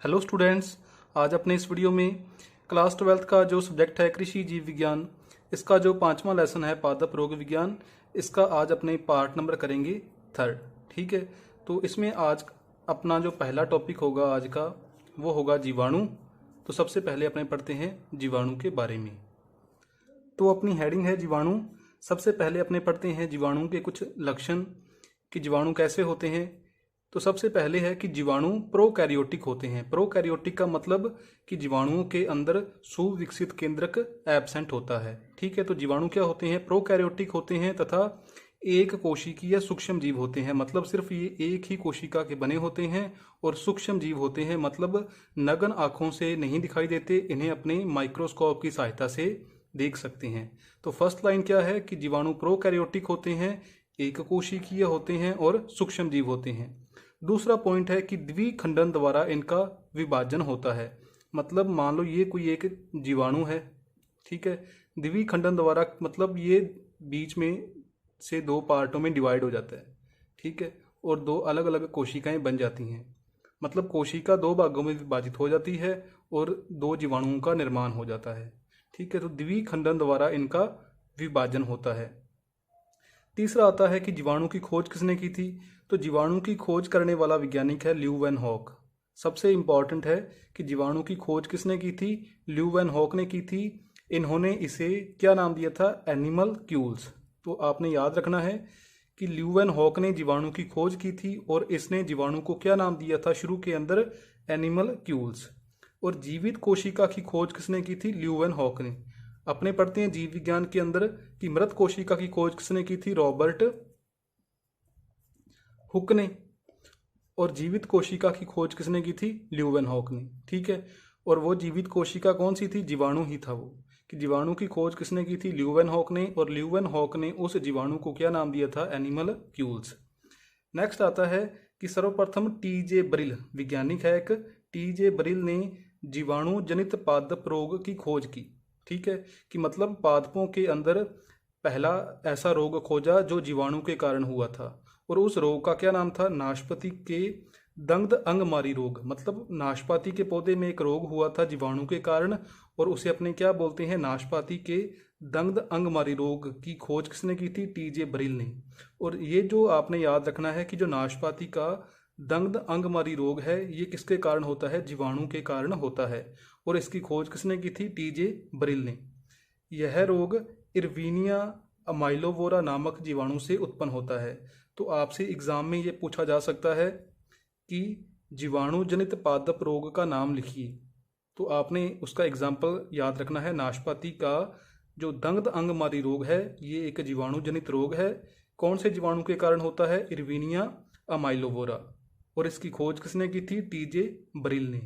Hello students, आज अपने इस वीडियो में क्लास 12th का जो सब्जेक्ट है कृषि जीव विज्ञान, इसका जो 5वां लेसन है पादप रोग विज्ञान, इसका आज अपने पार्ट नंबर करेंगे 3rd। ठीक है, तो इसमें आज अपना जो पहला टॉपिक होगा आज का वो होगा जीवाणु। तो सबसे पहले अपने पढ़ते हैं जीवाणु के बारे में। तो अपनी हेडिंग है जीवाणु। सबसे पहले अपने पढ़ते हैं जीवाणु के कुछ लक्षण कि जीवाणु कैसे होते हैं। तो सबसे पहले है कि जीवाणु प्रोकैरियोटिक होते हैं। प्रोकैरियोटिक का मतलब कि जीवाणुओं के अंदर सुविकसित केंद्रक एब्सेंट होता है। ठीक है, तो जीवाणु क्या होते हैं? प्रोकैरियोटिक होते हैं तथा एक कोशिकीय सूक्ष्म जीव होते हैं। मतलब सिर्फ ये एक ही कोशिका के बने होते हैं और सूक्ष्म जीव होते हैं, मतलब नग्न आंखों से नहीं दिखाई देते, इन्हें अपने माइक्रोस्कोप की सहायता से देख सकते हैं। तो फर्स्ट लाइन क्या है कि जीवाणु प्रोकैरियोटिक होते हैं, एक कोशिकीय होते हैं और सूक्ष्म जीव होते हैं। दूसरा पॉइंट है कि द्विखंडन द्वारा इनका विभाजन होता है। मतलब मान लो ये कोई एक जीवाणु है, ठीक है, द्विखंडन द्वारा मतलब ये बीच में से दो पार्टों में डिवाइड हो जाता है। ठीक है, और दो अलग अलग कोशिकाएं बन जाती हैं। मतलब कोशिका दो भागों में विभाजित हो जाती है और दो जीवाणुओं का निर्माण हो जाता है। ठीक है, तो द्विखंडन द्वारा इनका विभाजन होता है। तीसरा आता है कि जीवाणु की खोज किसने की थी। तो जीवाणु की खोज करने वाला वैज्ञानिक है ल्यूवेनहॉक। सबसे इंपॉर्टेंट है कि जीवाणु की खोज किसने की थी? ल्यूवेनहॉक ने की थी। इन्होंने इसे क्या नाम दिया था? एनिमलक्यूल्स। तो आपने याद रखना है कि ल्यूवेनहॉक ने जीवाणु की खोज की थी और इसने जीवाणु को क्या नाम दिया था शुरू के अंदर? एनिमलक्यूल्स। और जीवित कोशिका की खोज किसने की थी? ल्यूवेनहॉक ने। अपने पढ़ते हैं जीव विज्ञान के अंदर कि मृत कोशिका की खोज किसने की थी? रॉबर्ट हुक ने। और जीवित कोशिका की खोज किसने की थी? ल्यूवेनहॉक ने। ठीक है, और वो जीवित कोशिका कौन सी थी? जीवाणु ही था वो। कि जीवाणु की खोज किसने की थी? ल्यूवेनहॉक ने। और ल्यूवेनहॉक ने उस जीवाणु को क्या नाम दिया था? एनिमलक्यूल्स। नेक्स्ट आता है कि सर्वप्रथम टीजे ब्रिल वैज्ञानिक है एक। टीजे ब्रिल ने जीवाणु जनित पादप रोग की खोज की। ठीक है, कि मतलब पादपों के अंदर पहला ऐसा रोग खोजा जो जीवाणु के कारण हुआ था। और उस रोग का क्या नाम था? नाशपाती के दंग्ध अंगमारी रोग। मतलब नाशपाती के पौधे में एक रोग हुआ था जीवाणु के कारण और उसे अपने क्या बोलते हैं? नाशपाती के दंग्ध अंगमारी रोग की खोज किसने की थी? टीजे ब्रिल ने। और ये जो आपने याद रखना है कि जो नाशपाती का दंग्ध अंगमारी रोग है ये किसके कारण होता है? जीवाणु के कारण होता है। और इसकी खोज किसने की थी? टीजे ब्रिल ने। यह रोग इरवीनिया अमाइलोवोरा नामक जीवाणु से उत्पन्न होता है। तो आपसे एग्जाम में ये पूछा जा सकता है कि जीवाणु जनित पादप रोग का नाम लिखिए। तो आपने उसका एग्जाम्पल याद रखना है। नाशपाती का जो दंग्ध अंगमारी रोग है ये एक जीवाणु जनित रोग है। कौन से जीवाणु के कारण होता है? इरवीनिया अमाइलोवोरा। और इसकी खोज किसने की थी? टीजे ब्रिल ने।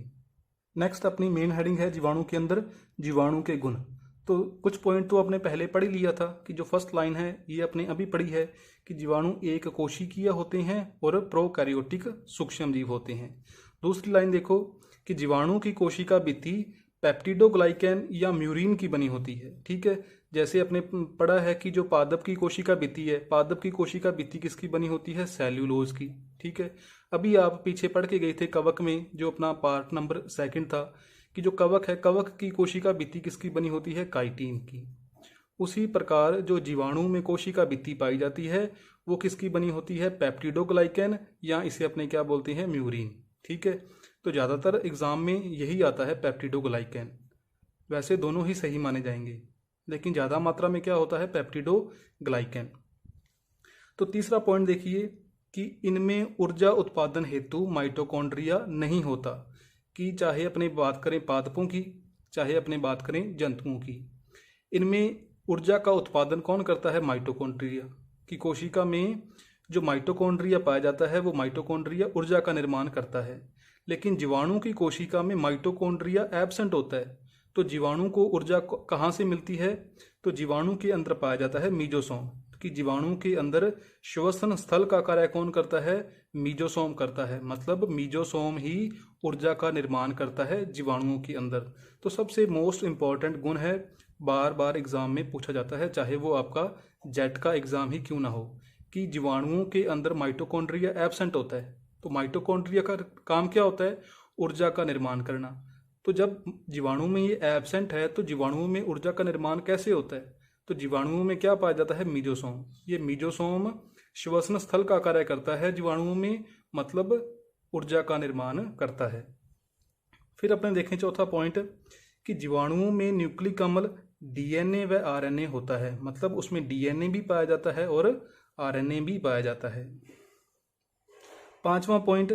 नेक्स्ट अपनी मेन हेडिंग है जीवाणु के अंदर जीवाणु के गुण। तो कुछ पॉइंट तो आपने पहले पढ़ ही लिया था कि जो फर्स्ट लाइन है ये अपने अभी पढ़ी है कि जीवाणु एक कोशिकीय होते हैं और प्रोकैरियोटिक सूक्ष्म जीव होते हैं। दूसरी लाइन देखो कि जीवाणु की कोशिका भित्ति पेप्टिडोग्लाइकैन या म्यूरिन की बनी होती है। ठीक है, जैसे अपने पढ़ा है कि जो पादप की कोशिका भित्ति है, पादप की कोशिका भित्ति किसकी बनी होती है? सेल्यूलोज की। ठीक है, अभी आप पीछे पढ़ के गए थे कवक में, जो अपना पार्ट नंबर 2 था, कि जो कवक है, कवक की कोशिका भित्ति किसकी बनी होती है? काइटिन की। उसी प्रकार जो जीवाणु में कोशिका भित्ति पाई जाती है वो किसकी बनी होती है? पेप्टिडोग्लाइकैन या इसे अपने क्या बोलते हैं? म्यूरिन। ठीक है, तो ज़्यादातर एग्जाम में यही आता है पेप्टिडोग्लाइकैन। वैसे दोनों ही सही माने जाएंगे लेकिन ज़्यादा मात्रा में क्या होता है? पेप्टिडोग्लाइकैन। तो तीसरा पॉइंट देखिए कि इनमें ऊर्जा उत्पादन हेतु माइटोकॉन्ड्रिया नहीं होता। कि चाहे अपने बात करें पादपों की, चाहे अपने बात करें जंतुओं की, इनमें ऊर्जा का उत्पादन कौन करता है? माइटोकॉन्ड्रिया। की कोशिका में जो माइटोकॉन्ड्रिया पाया जाता है वो माइटोकॉन्ड्रिया ऊर्जा का निर्माण करता है। लेकिन जीवाणु की कोशिका में माइटोकॉन्ड्रिया एब्सेंट होता है। तो जीवाणु को ऊर्जा कहाँ से मिलती है? तो जीवाणु के अंदर पाया जाता है मीजोसोम। कि जीवाणु के अंदर श्वसन स्थल का कार्य कौन करता है? मीजोसोम करता है। मतलब मीजोसोम ही ऊर्जा का निर्माण करता है जीवाणुओं के अंदर। तो सबसे मोस्ट इंपॉर्टेंट गुण है, बार बार एग्जाम में पूछा जाता है, चाहे वो आपका जेट का एग्जाम ही क्यों ना हो, कि जीवाणुओं के अंदर माइटोकॉन्ड्रिया एब्सेंट होता है। तो माइटोकॉन्ड्रिया का काम क्या होता है? ऊर्जा का निर्माण करना। तो जब जीवाणु में ये एब्सेंट है तो जीवाणुओं में ऊर्जा का निर्माण कैसे होता है? तो जीवाणुओं में क्या पाया जाता है? मीजोसोम। ये मीजोसोम श्वसन स्थल का कार्य करता है जीवाणुओं में, मतलब ऊर्जा का निर्माण करता है। फिर अपने देखें चौथा पॉइंट कि जीवाणुओं में न्यूक्लिक अम्ल डीएनए व आरएनए होता है, मतलब उसमें डीएनए भी पाया जाता है और आरएनए भी पाया जाता है। पांचवा पॉइंट,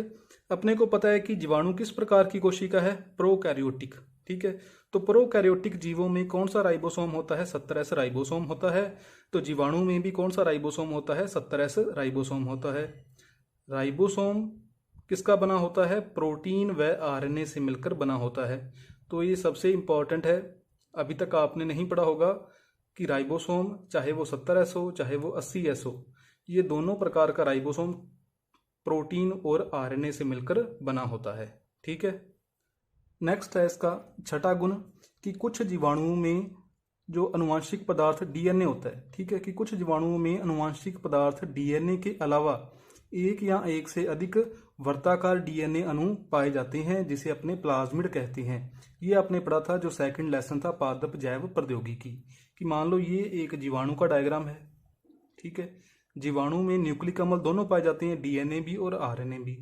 अपने को पता है कि जीवाणु किस प्रकार की कोशिका है? प्रोकैरियोटिक। ठीक है, तो प्रोकैरियोटिक जीवों में कौन सा राइबोसोम होता है? 17S राइबोसोम होता है। तो जीवाणु में भी कौन सा राइबोसोम होता है? 17S राइबोसोम होता है। राइबोसोम किसका बना होता है? प्रोटीन व आरएनए से मिलकर बना होता है। तो ये सबसे इंपॉर्टेंट है। अभी तक आपने नहीं पढ़ा होगा कि राइबोसोम चाहे वो 17S हो चाहे वो 80S हो, ये दोनों प्रकार का राइबोसोम प्रोटीन और आरएनए से मिलकर बना होता है। ठीक है, नेक्स्ट है इसका छठा गुण कि कुछ जीवाणुओं में जो अनुवांशिक पदार्थ डीएनए होता है, ठीक है, कि कुछ जीवाणुओं में अनुवांशिक पदार्थ डीएनए के अलावा एक या एक से अधिक वर्ताकार डीएनए अणु पाए जाते हैं, जिसे अपने प्लाज्मिड कहते हैं। ये आपने पढ़ा था जो सेकंड लेसन था पादप जैव प्रौद्योगिकी, कि मान लो ये एक जीवाणु का डायग्राम है। ठीक है, जीवाणु में न्यूक्लिक अम्ल दोनों पाए जाते हैं, डीएनए भी और आरएनए भी।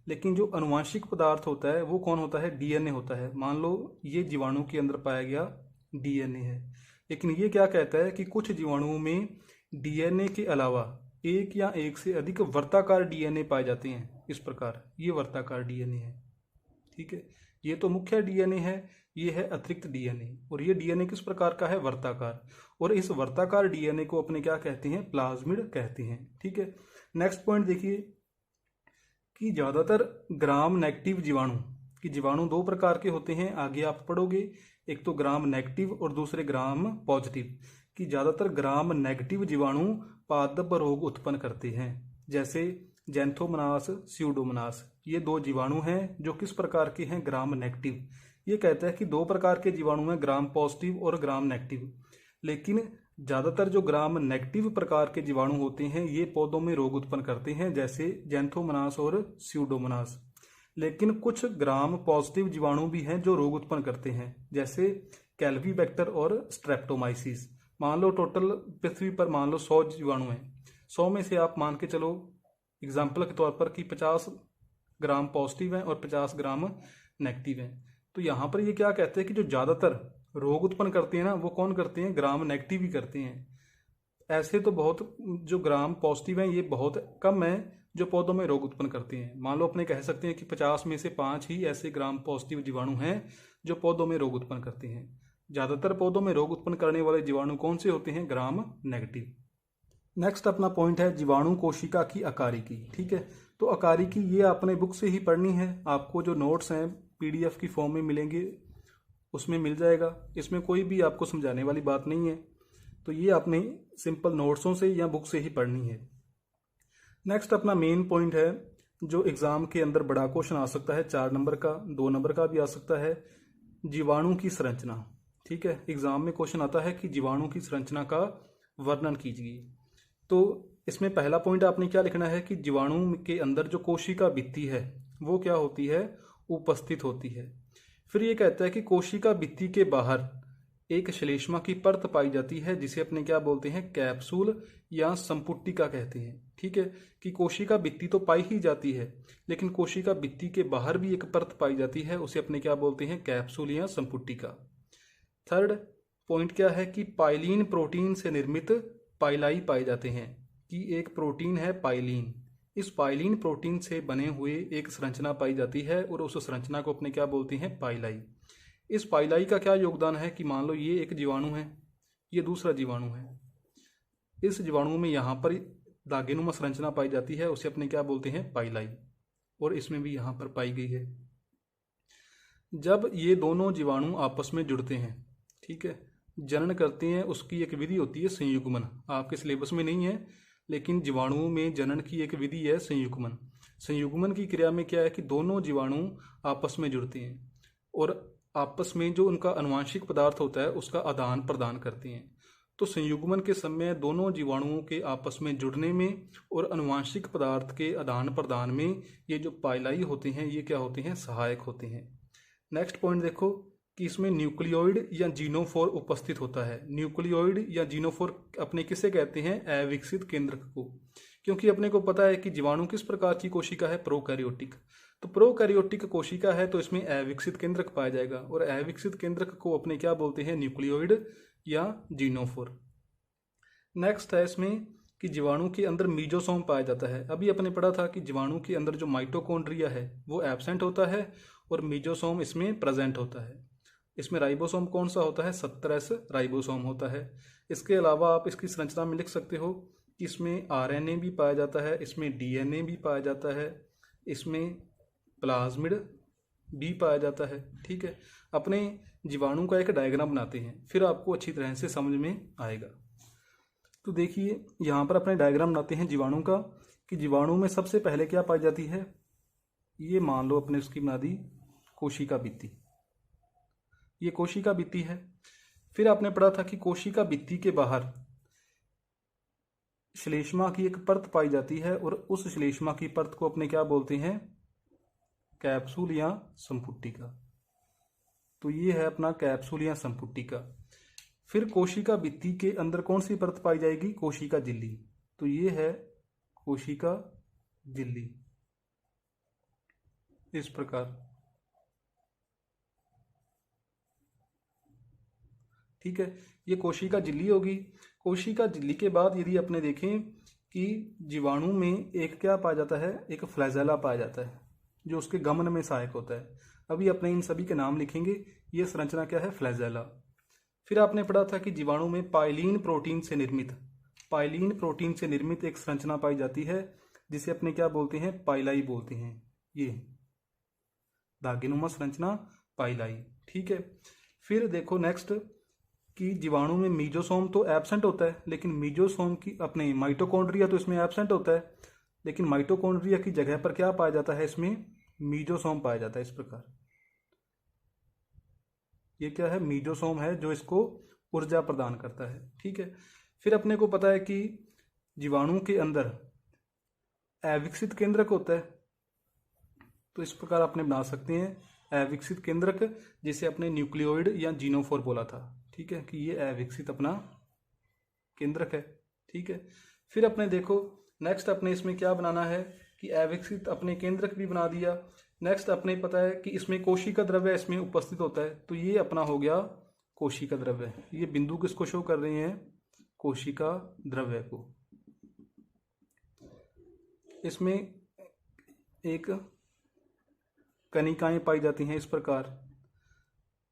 लेकिन जो अनुवांशिक पदार्थ होता है वो कौन होता है? डीएनए होता है। मान लो ये जीवाणु के अंदर पाया गया डीएनए है, लेकिन ये क्या कहता है कि कुछ जीवाणुओं में डीएनए के अलावा एक या एक से अधिक वर्ताकार डीएनए पाए जाते हैं। इस प्रकार ये वर्ताकार डीएनए है। ठीक है, ये तो मुख्य डीएनए है, ये है अतिरिक्त डीएनए, और ये डीएनए किस प्रकार का है? वर्ताकार। और इस वर्ताकार डीएनए को अपने क्या कहते हैं? प्लाज्मिड कहते हैं। ठीक है, नेक्स्ट पॉइंट देखिए कि ज्यादातर ग्राम नेगेटिव जीवाणु, कि जीवाणु दो प्रकार के होते हैं, आगे आप पढ़ोगे, एक तो ग्राम नेगेटिव और दूसरे ग्राम पॉजिटिव। कि ज्यादातर ग्राम नेगेटिव जीवाणु पादप रोग उत्पन्न करते हैं, जैसे जैंथोमोनास, स्यूडोमोनास। ये दो जीवाणु हैं जो किस प्रकार के हैं? Gram negative. ये कहता है कि दो प्रकार के जीवाणु हैं, ग्राम पॉजिटिव और ग्राम नेगेटिव। लेकिन ज्यादातर जो ग्राम नेगेटिव प्रकार के जीवाणु होते हैं ये पौधों में रोग उत्पन्न करते हैं, जैसे जैंथोमोनास और स्यूडोमोनास। लेकिन कुछ ग्राम पॉजिटिव जीवाणु भी हैं जो रोग उत्पन्न करते हैं, जैसे कैल्वीबैक्टर और स्ट्रेप्टोमाइसिस। मान लो टोटल पृथ्वी पर मान लो 100 जीवाणु हैं, 100 में से आप मान के चलो एग्जाम्पल के तौर पर कि 50 ग्राम पॉजिटिव हैं और 50 ग्राम नेगेटिव हैं। तो यहाँ पर ये क्या कहते हैं कि जो ज़्यादातर रोग उत्पन्न करते हैं ना, वो कौन करते हैं? ग्राम नेगेटिव ही करते हैं। ऐसे तो बहुत जो ग्राम पॉजिटिव हैं ये बहुत कम है जो पौधों में रोग उत्पन्न करते हैं। मान लो अपने कह सकते हैं कि 50 में से 5 ही ऐसे ग्राम पॉजिटिव जीवाणु हैं जो पौधों में रोग उत्पन्न करते हैं। ज़्यादातर पौधों में रोग उत्पन्न करने वाले जीवाणु कौन से होते हैं? Gram negative. नेक्स्ट अपना पॉइंट है जीवाणु कोशिका की आकारिकी। ठीक है, तो आकारिकी ये आपने बुक से ही पढ़नी है, आपको जो नोट्स हैं पीडीएफ की फॉर्म में मिलेंगे उसमें मिल जाएगा। इसमें कोई भी आपको समझाने वाली बात नहीं है, तो ये आपने सिंपल नोट्सों से या बुक से ही पढ़नी है। नेक्स्ट अपना मेन पॉइंट है जो एग्जाम के अंदर बड़ा क्वेश्चन आ सकता है, 4 नंबर का, 2 नंबर का भी आ सकता है, जीवाणु की संरचना। ठीक है, एग्जाम में क्वेश्चन आता है कि जीवाणु की संरचना का वर्णन कीजिए। तो इसमें पहला पॉइंट आपने क्या लिखना है कि जीवाणु के अंदर जो कोशिका भित्ति है वो क्या होती है? उपस्थित होती है। फिर ये कहता है कि कोशिका भित्ति के बाहर एक श्लेष्मा की परत पाई जाती है, जिसे अपने क्या बोलते हैं? कैप्सूल या संपुटिका कहते हैं। ठीक है, कि कोशिका भित्ति तो पाई ही जाती है, लेकिन कोशिका भित्ति के बाहर भी एक परत पाई जाती है, उसे अपने क्या बोलते हैं? कैप्सूल या संपुटिका। थर्ड पॉइंट क्या है कि पाइलिन प्रोटीन से निर्मित पाइलाई पाए जाते हैं, कि एक प्रोटीन है पाइलिन, इस पाइलिन प्रोटीन से बने हुए एक संरचना पाई जाती है और उस संरचना को अपने क्या बोलते हैं? पाइलाई। इस पाइलाई का क्या योगदान है कि मान लो ये एक जीवाणु है, ये दूसरा जीवाणु है, इस जीवाणु में यहाँ पर धागेनुमा संरचना पाई जाती है, उसे अपने क्या बोलते हैं? पाइलाई, और इसमें भी यहाँ पर पाई गई है। जब ये दोनों जीवाणु आपस में जुड़ते हैं, ठीक है, जनन करते हैं, उसकी एक विधि होती है संयुग्मन। आपके सिलेबस में नहीं है, लेकिन जीवाणुओं में जनन की एक विधि है संयुग्मन। संयुग्मन की क्रिया में क्या है कि दोनों जीवाणु आपस में जुड़ते हैं और आपस में जो उनका आनुवंशिक पदार्थ होता है उसका आदान प्रदान करते हैं। तो संयुग्मन के समय दोनों जीवाणुओं के आपस में जुड़ने में और आनुवंशिक पदार्थ के आदान प्रदान में ये जो पाइलाई होते हैं ये क्या होते हैं, सहायक होते हैं। नेक्स्ट पॉइंट देखो कि इसमें न्यूक्लियोइड या जीनोफोर उपस्थित होता है। न्यूक्लियोइड या जीनोफोर अपने किसे कहते हैं, अविकसित केंद्रक को, क्योंकि अपने को पता है कि जीवाणु किस प्रकार की कोशिका है, प्रोकैरियोटिक। तो प्रोकैरियोटिक कोशिका है तो इसमें अविकसित केंद्रक पाया जाएगा, और अविकसित केंद्रक को अपने क्या बोलते हैं, न्यूक्लियोइड या जीनोफोर। नेक्स्ट है इसमें कि जीवाणु के अंदर मीजोसोम पाया जाता है। अभी अपने पढ़ा था कि जीवाणु के अंदर जो माइटोकॉन्ड्रिया है वो एब्सेंट होता है और मीजोसोम इसमें प्रेजेंट होता है। इसमें राइबोसोम कौन सा होता है, 17S राइबोसोम होता है। इसके अलावा आप इसकी संरचना में लिख सकते हो कि इसमें आरएनए भी पाया जाता है, इसमें डीएनए भी पाया जाता है, इसमें प्लाज्मिड भी पाया जाता है। ठीक है, अपने जीवाणु का एक डायग्राम बनाते हैं, फिर आपको अच्छी तरह से समझ में आएगा। तो देखिए यहाँ पर अपने डायग्राम बनाते हैं जीवाणु का, कि जीवाणु में सबसे पहले क्या पाई जाती है, ये मान लो अपने उसकी बना दी कोशिका भित्ति। ये कोशिका भित्ति है। फिर आपने पढ़ा था कि कोशिका भित्ति के बाहर श्लेष्मा की एक परत पाई जाती है, और उस श्लेष्मा की परत को अपने क्या बोलते हैं, कैप्सूल या संपुटिका। तो ये है अपना कैप्सूल या संपुटिका। फिर कोशिका भित्ति के अंदर कौन सी परत पाई जाएगी, कोशिका झिल्ली। तो ये है कोशिका झिल्ली, इस प्रकार। ठीक है, ये कोशिका झिल्ली होगी। कोशिका झिल्ली के बाद यदि अपने देखें कि जीवाणु में एक क्या पाया जाता है, एक फ्लैजेला पाया जाता है जो उसके गमन में सहायक होता है। अभी अपने इन सभी के नाम लिखेंगे। ये संरचना क्या है, फ्लैजेला। फिर आपने पढ़ा था कि जीवाणु में पाइलीन प्रोटीन से निर्मित एक संरचना पाई जाती है जिसे अपने क्या बोलते हैं, पाइलाई बोलते हैं। ये धागेनुमा संरचना पाइलाई। ठीक है, फिर देखो नेक्स्ट कि जीवाणु में मीजोसोम तो एब्सेंट होता है, लेकिन मीजोसोम की अपने माइटोकॉन्ड्रिया तो इसमें एब्सेंट होता है, लेकिन माइटोकॉन्ड्रिया की जगह पर क्या पाया जाता है, इसमें मीजोसोम पाया जाता है। इस प्रकार ये क्या है, मीजोसोम है जो इसको ऊर्जा प्रदान करता है। ठीक है, फिर अपने को पता है कि जीवाणु के अंदर अविकसित केंद्रक होता है, तो इस प्रकार आपने बना सकते हैं अविकसित केंद्रक, जिसे अपने न्यूक्लियोइड या जीनोफोर बोला था। ठीक है, कि ये अविकसित अपना केंद्रक है। ठीक है, फिर अपने देखो नेक्स्ट अपने इसमें क्या बनाना है कि अविकसित अपने केंद्रक भी बना दिया। नेक्स्ट अपने पता है कि इसमें कोशिका द्रव्य इसमें उपस्थित होता है, तो ये अपना हो गया कोशिका द्रव्य। ये बिंदु किसको शो कर रहे हैं, कोशिका द्रव्य को। इसमें एक कणिकाएं पाई जाती हैं इस प्रकार।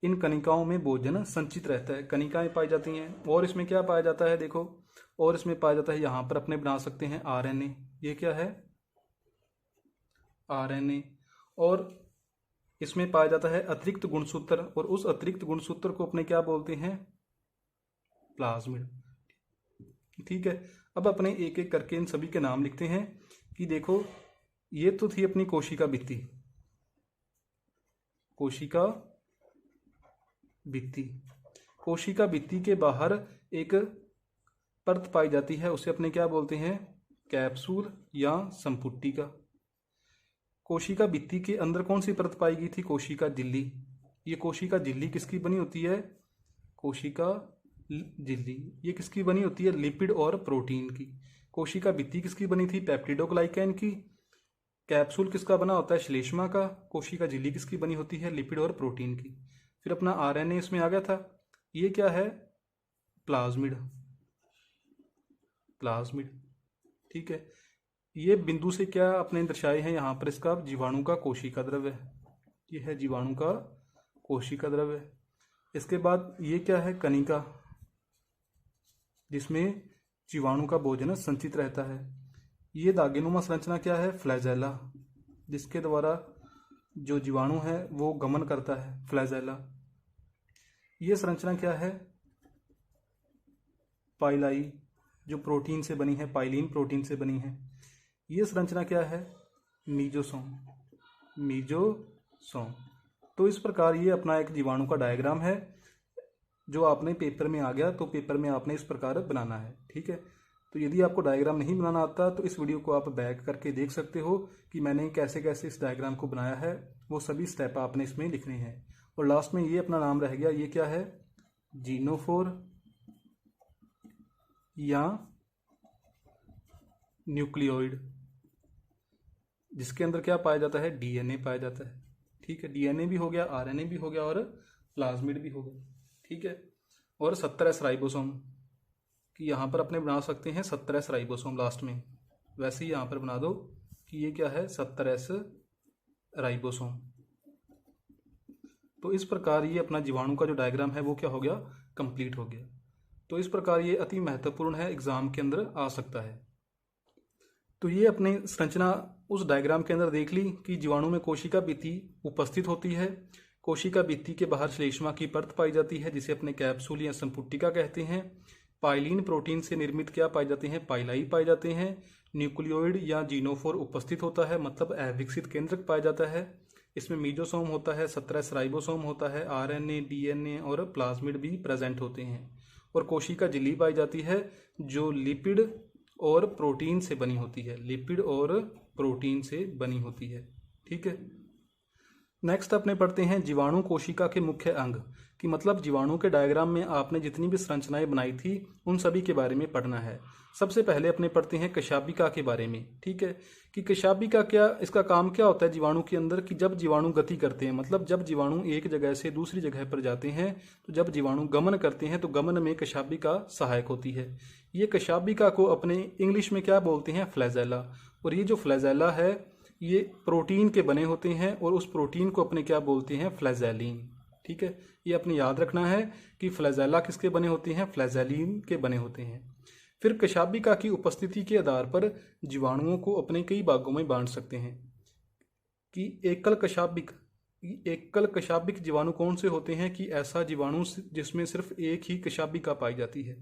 इन कणिकाओं में भोजन संचित रहता है, कणिकाएं पाई जाती हैं। और इसमें क्या पाया जाता है, देखो, और इसमें पाया जाता है, यहाँ पर अपने बना सकते हैं आरएनए। ये क्या है, आरएनए। और इसमें पाया जाता है अतिरिक्त गुणसूत्र, और उस अतिरिक्त गुणसूत्र को अपने क्या बोलते हैं, प्लाज्मिड। ठीक है, अब अपने एक एक करके इन सभी के नाम लिखते हैं कि देखो ये तो थी अपनी कोशिका भित्ति, कोशिका भित्ति। कोशिका भित्ति के बाहर एक परत पाई जाती है, उसे अपने क्या बोलते हैं, कैप्सूल या संपुटिका। कोशिका भित्ति के अंदर कौन सी परत पाई गई थी, कोशिका झिल्ली। ये कोशिका झिल्ली किसकी बनी होती है, कोशिका झिल्ली ये किसकी बनी होती है, लिपिड और प्रोटीन की। कोशिका भित्ति किसकी बनी थी, पेप्टिडोग्लाइकैन की। कैप्सूल किसका बना होता है, श्लेष्मा का। कोशिका झिल्ली किसकी बनी होती है, लिपिड और प्रोटीन की। फिर अपना आरएनए इसमें आ गया था। ये क्या है, प्लाज्मिड, प्लाज्मिड। ठीक है, ये बिंदु से क्या अपने दर्शाए हैं यहाँ पर, इसका जीवाणु का कोशिका द्रव्य। ये है जीवाणु का कोशिका द्रव्य। इसके बाद ये क्या है, कणिका, जिसमें जीवाणु का भोजन संचित रहता है। ये दागिनुमा संरचना क्या है, फ्लैजेला, जिसके द्वारा जो जीवाणु है वो गमन करता है, फ्लैजेला। ये संरचना क्या है, पाइलाई, जो प्रोटीन से बनी है, पाइलीन प्रोटीन से बनी है। ये संरचना क्या है, मीजोसोम, मीजोसोम। तो इस प्रकार ये अपना एक जीवाणु का डायग्राम है। जो आपने पेपर में आ गया तो पेपर में आपने इस प्रकार बनाना है। ठीक है, तो यदि आपको डायग्राम नहीं बनाना आता तो इस वीडियो को आप बैक करके देख सकते हो कि मैंने कैसे कैसे इस डायग्राम को बनाया है, वो सभी स्टेप आपने इसमें लिखने हैं। और लास्ट में ये अपना नाम रह गया, ये क्या है, जीनोफोर या न्यूक्लियोइड, जिसके अंदर क्या पाया जाता है, डीएनए पाया जाता है। ठीक है, डीएनए भी हो गया, आरएनए भी हो गया और प्लाज्मिड भी हो गया। ठीक है, और 17S राइबोसोम कि यहाँ पर अपने बना सकते हैं 17S राइबोसोम लास्ट में, वैसे ही यहाँ पर बना दो कि ये क्या है, 17S राइबोसोम। तो इस प्रकार ये अपना जीवाणु का जो डायग्राम है वो क्या हो गया, कंप्लीट हो गया। तो इस प्रकार ये अति महत्वपूर्ण है, एग्जाम के अंदर आ सकता है। तो ये अपने संरचना उस डायग्राम के अंदर देख ली कि जीवाणु में कोशिका भित्ति उपस्थित होती है। कोशिका भित्ति के बाहर श्लेष्मा की परत पाई जाती है जिसे अपने कैप्सूल या संपुटिका कहते हैं। पाइलिन प्रोटीन से निर्मित क्या पाए जाते हैं, पाइलाई पाए जाते हैं। न्यूक्लियोइड या जीनोफोर उपस्थित होता है, मतलब अविकसित केंद्रक पाया जाता है। इसमें मीजोसोम होता है, 17S राइबोसोम होता है, आरएनए, डीएनए और प्लाज्मिड भी प्रेजेंट होते हैं। और कोशिका झिल्ली पाई जाती है जो लिपिड और प्रोटीन से बनी होती है, लिपिड और प्रोटीन से बनी होती है। ठीक है, नेक्स्ट अपने पढ़ते हैं जीवाणु कोशिका के मुख्य अंग कि मतलब जीवाणु के डायग्राम में आपने जितनी भी संरचनाएं बनाई थी उन सभी के बारे में पढ़ना है। सबसे पहले अपने पढ़ते हैं कशाबिका के बारे में। ठीक है, कि कशाबिका क्या, इसका काम क्या होता है जीवाणु के अंदर, कि जब जीवाणु गति करते हैं, मतलब जब जीवाणु एक जगह से दूसरी जगह पर जाते हैं, तो जब जीवाणु गमन करते हैं तो गमन में कशाबिका सहायक होती है। ये कशाबिका को अपने इंग्लिश में क्या बोलते हैं, फ्लैजेला। और ये जो फ्लैजेला है ये प्रोटीन के बने होते हैं और उस प्रोटीन को अपने क्या बोलते हैं, फ्लैजेलिन। ठीक है, ये अपने याद रखना है कि फ्लैजेला किसके बने होते हैं, फ्लैजेलिन के बने होते हैं। फिर कशाबिका की उपस्थिति के आधार पर जीवाणुओं को अपने कई भागों में बांट सकते हैं कि एकल कशाबिक जीवाणु कौन से होते हैं, कि ऐसा जीवाणु जिसमें सिर्फ एक ही कशाबिका पाई जाती है।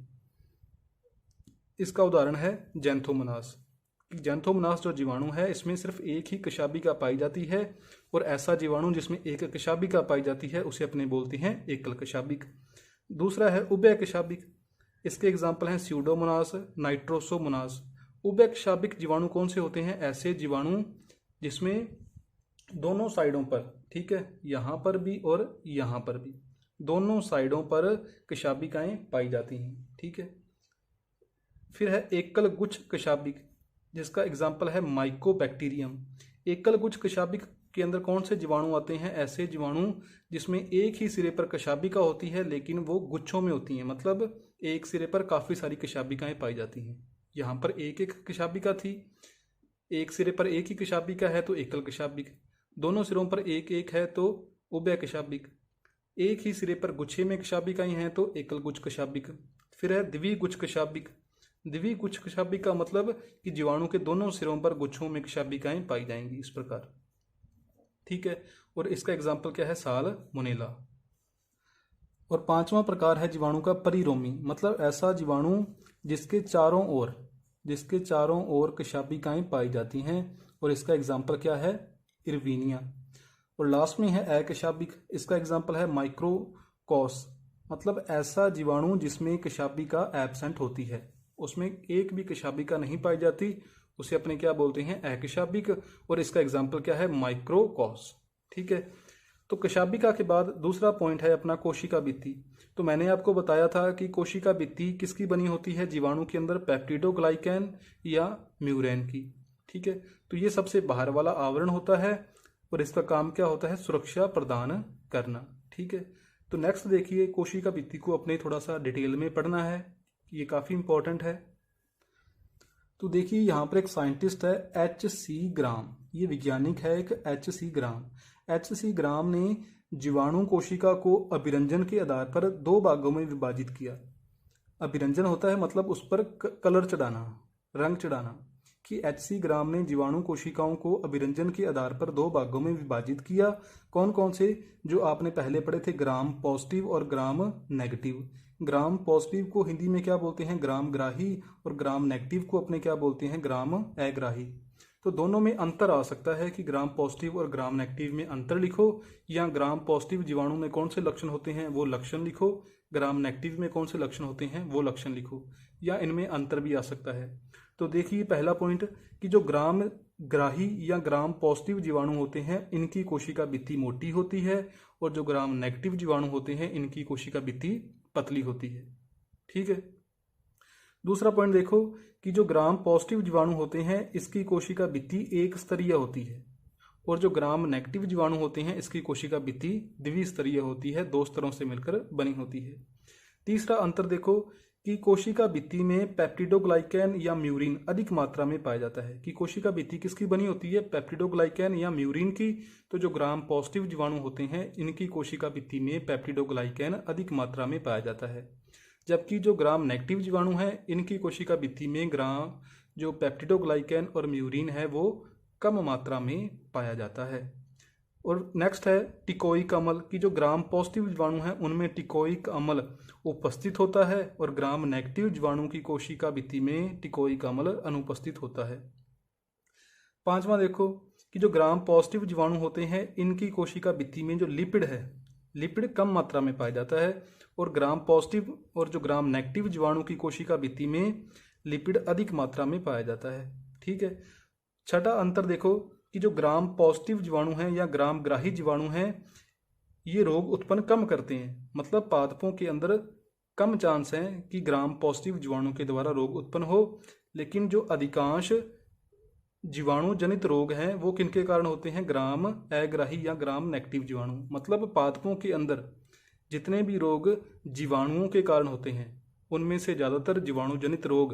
इसका उदाहरण है जैंथोमोनास। जैंथोमोनास जो जीवाणु है इसमें सिर्फ एक ही कशाबिका पाई जाती है, और ऐसा जीवाणु जिसमें एक कशाबिका पाई जाती है उसे अपने बोलते हैं एकल कशाबिक। दूसरा है उभय कशाबिक, इसके एग्जाम्पल हैं स्यूडोमोनास, नाइट्रोसोमोनास। उभय कशाबिक जीवाणु कौन से होते हैं, ऐसे जीवाणु जिसमें दोनों साइडों पर, ठीक है, यहाँ पर भी और यहाँ पर भी, दोनों साइडों पर कशाबिकाएं पाई जाती हैं। ठीक है, फिर है एकल गुच्छ कशाबिक, जिसका एग्जाम्पल है माइकोबैक्टीरियम। एकल गुच्छ कशाबिक के अंदर कौन से जीवाणु आते हैं, ऐसे जीवाणु जिसमें एक ही सिरे पर कशाबिका होती है लेकिन वो गुच्छों में होती हैं, मतलब एक सिरे पर काफ़ी सारी कशाबिकाएं पाई जाती हैं। यहाँ पर एक एक कशाबिका थी, एक सिरे पर एक ही कशाबिका है तो एकल कशाबिक, दोनों सिरों पर एक एक है तो उभय कशाबिक, एक ही सिरे पर गुच्छे में कशाबिकाएं हैं तो एकल गुच्छ कशाबिक। फिर है द्विगुच्छ कशाबिक। द्विगुच्छ कशाबिक का मतलब कि जीवाणु के दोनों सिरों पर गुच्छों में कशाबिकाएं पाई जाएंगी, इस प्रकार। ठीक है, और इसका एग्जाम्पल क्या है, साल्मोनेला। और पांचवा प्रकार है जीवाणु का परिरोमी, मतलब ऐसा जीवाणु जिसके चारों ओर कशाबिकाएं पाई जाती हैं, और इसका एग्जाम्पल क्या है, इरवीनिया। और लास्ट में है अकशाबिक, इसका एग्जाम्पल है माइक्रोकॉस, मतलब ऐसा जीवाणु जिसमें कशाबिका एब्सेंट होती है, उसमें एक भी कशाबिका नहीं पाई जाती, उसे अपने क्या बोलते हैं, अकशाबिक। और इसका एग्जाम्पल क्या है, माइक्रोकॉस। ठीक है, तो कशाबिका के बाद दूसरा पॉइंट है अपना कोशिका भित्ति। तो मैंने आपको बताया था कि कोशिका भित्ति किसकी बनी होती है जीवाणु के अंदर, पेप्टिडोग्लाइकैन या म्यूरेन की। ठीक है, तो ये सबसे बाहर वाला आवरण होता है और इसका काम क्या होता है, सुरक्षा प्रदान करना। ठीक है, तो नेक्स्ट देखिए, कोशिका भित्ति को अपने थोड़ा सा डिटेल में पढ़ना है, ये काफ़ी इंपॉर्टेंट है। तो देखिए यहाँ पर एक साइंटिस्ट है H.C. ग्राम, ये वैज्ञानिक है एक H.C. ग्राम। H.C. ग्राम ने जीवाणु कोशिका को अभिरंजन के आधार पर दो भागों में विभाजित किया। अभिरंजन होता है मतलब उस पर कलर चढ़ाना, रंग चढ़ाना, कि H.C. ग्राम ने जीवाणु कोशिकाओं को अभिरंजन के आधार पर दो भागों में विभाजित किया। कौन कौन से, जो आपने पहले पढ़े थे, ग्राम पॉजिटिव और ग्राम नेगेटिव। ग्राम पॉजिटिव को हिंदी में क्या बोलते हैं, ग्राम ग्राही, और ग्राम नेगेटिव को अपने क्या बोलते हैं, ग्राम अग्राही। तो दोनों में अंतर आ सकता है कि ग्राम पॉजिटिव और ग्राम नेगेटिव में अंतर लिखो, या ग्राम पॉजिटिव जीवाणु में कौन से लक्षण होते हैं वो लक्षण लिखो, ग्राम नेगेटिव में कौन से लक्षण होते हैं वो लक्षण लिखो, या इनमें अंतर भी आ सकता है। तो देखिए पहला पॉइंट कि जो ग्राम ग्राही या ग्राम पॉजिटिव जीवाणु होते हैं इनकी कोशिका भित्ति मोटी होती है, और जो ग्राम नेगेटिव जीवाणु होते हैं इनकी कोशिका भित्ति पतली होती है। ठीक है। दूसरा पॉइंट देखो कि जो ग्राम पॉजिटिव जीवाणु होते हैं इसकी कोशिका भित्ति एक स्तरीय होती है, और जो ग्राम नेगेटिव जीवाणु होते हैं इसकी कोशिका भित्ति द्विस्तरीय होती है, दो स्तरों से मिलकर बनी होती है। तीसरा अंतर देखो कि कोशिका भित्ति में पेप्टिडोग्लाइकैन या म्यूरिन अधिक मात्रा में पाया जाता है। कि कोशिका भित्ति किसकी बनी होती है, पेप्टिडोग्लाइकैन या म्यूरिन की। तो जो ग्राम पॉजिटिव जीवाणु होते हैं इनकी कोशिका भित्ति में पेप्टिडोग्लाइकैन अधिक मात्रा में पाया जाता है, जबकि जो ग्राम नेगेटिव जीवाणु हैं इनकी कोशिका भित्ति में ग्राम जो पेप्टिडोग्लाइकैन और म्यूरिन है वो कम मात्रा में पाया जाता है। और नेक्स्ट है टिकोइक अम्ल की जो ग्राम पॉजिटिव जीवाणु हैं उनमें टिकोइक अम्ल उपस्थित होता है, और ग्राम नेगेटिव जीवाणु की कोशिका भित्ति में टिकोइक अम्ल अनुपस्थित होता है। पांचवा देखो कि जो ग्राम पॉजिटिव जीवाणु होते हैं इनकी कोशिका भित्ति में जो लिपिड है, लिपिड कम मात्रा में पाया जाता है, और ग्राम पॉजिटिव और जो ग्राम नेगेटिव जीवाणु की कोशिका भित्ति में लिपिड अधिक मात्रा में पाया जाता है। ठीक है। छठा अंतर देखो कि जो ग्राम पॉजिटिव जीवाणु हैं या ग्राम ग्राही जीवाणु हैं ये रोग उत्पन्न कम करते हैं, मतलब पादपों के अंदर कम चांस है कि ग्राम पॉजिटिव जीवाणु के द्वारा रोग उत्पन्न हो, लेकिन जो अधिकांश जीवाणु जनित रोग हैं वो किनके कारण होते हैं, ग्राम अग्राही या ग्राम नेगेटिव जीवाणु। मतलब पादपों के अंदर जितने भी रोग जीवाणुओं के कारण होते हैं उनमें से ज़्यादातर जीवाणु जनित रोग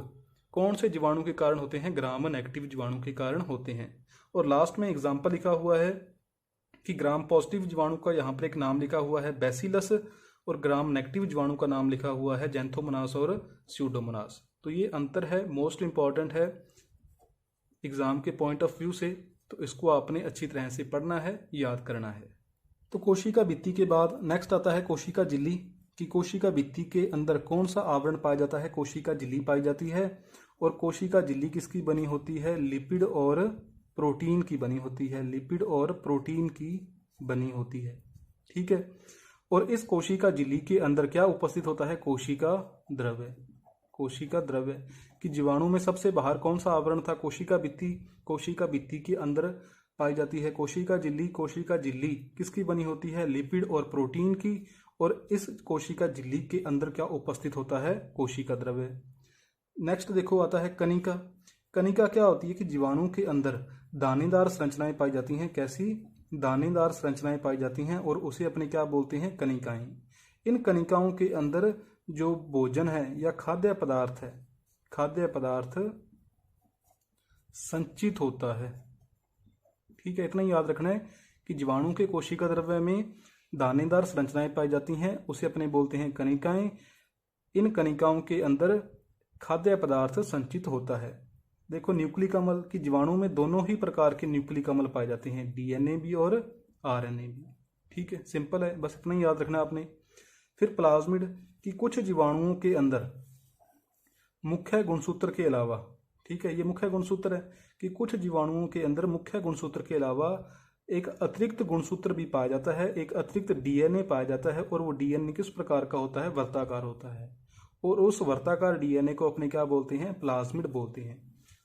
कौन से जीवाणु के कारण होते हैं, ग्राम नेगेटिव जीवाणु के कारण होते हैं। और लास्ट में एग्जाम्पल लिखा हुआ है कि ग्राम पॉजिटिव जीवाणु का यहाँ पर एक नाम लिखा हुआ है बैसिलस, और ग्राम नेगेटिव जीवाणु का नाम लिखा हुआ है जैंथोमोनास और स्यूडोमोनास। तो ये अंतर है, मोस्ट इंपॉर्टेंट है एग्जाम के पॉइंट ऑफ व्यू से, तो इसको आपने अच्छी तरह से पढ़ना है, याद करना है। तो कोशिका भित्ति के बाद नेक्स्ट आता है कोशिका झिल्ली कि कोशिका भित्ति के अंदर कौन सा आवरण पाया जाता है, कोशिका झिल्ली पाई जाती है। और कोशिका झिल्ली किसकी बनी होती है, लिपिड और प्रोटीन की बनी होती है, लिपिड और प्रोटीन की बनी होती है। ठीक है। और इस कोशिका झिल्ली के अंदर क्या उपस्थित होता है, कोशिका द्रव्य। कोशिका द्रव्य कि जीवाणु में सबसे बाहर कौन सा आवरण था, कोशिका भित्ति। कोशिका भित्ति के अंदर पाई जाती है कोशिका झिल्ली। कोशिका झिल्ली किसकी बनी होती है, लिपिड और प्रोटीन की। और इस कोशिका झिल्ली के अंदर क्या उपस्थित होता है, कोशिका द्रव्य। नेक्स्ट देखो आता है कनिका। कनिका क्या होती है कि जीवाणु के अंदर दानेदार संरचनाएं पाई जाती हैं। कैसी, दानेदार संरचनाएं पाई जाती हैं, और उसे अपने क्या बोलते हैं, कनिकाएं। इन कनिकाओं के अंदर जो भोजन है या खाद्य पदार्थ है, खाद्य पदार्थ संचित होता है। ठीक है, इतना ही याद रखना है कि जीवाणु के कोशिका द्रव्य में दानेदार संरचनाएं पाई जाती हैं, उसे अपने बोलते हैं कनिकाएं। इन कनिकाओं के अंदर खाद्य पदार्थ संचित होता है। देखो न्यूक्लिक अम्ल की जीवाणु में दोनों ही प्रकार के न्यूक्लिक अम्ल पाए जाते हैं, डीएनए भी और आरएनए भी। ठीक है, सिंपल है, बस इतना ही याद रखना आपने। फिर प्लाज्मिड कि कुछ जीवाणुओं के अंदर मुख्य गुणसूत्र के अलावा, ठीक है, ये मुख्य गुणसूत्र है कि कुछ जीवाणुओं के अंदर मुख्य गुणसूत्र के अलावा एक अतिरिक्त गुणसूत्र भी पाया जाता है, एक अतिरिक्त डीएनए पाया जाता है। और वो डीएनए किस प्रकार का होता है, वर्ताकार होता है। और उस वर्ताकार डीएनए को अपने क्या बोलते हैं, प्लाज्मिड बोलते हैं।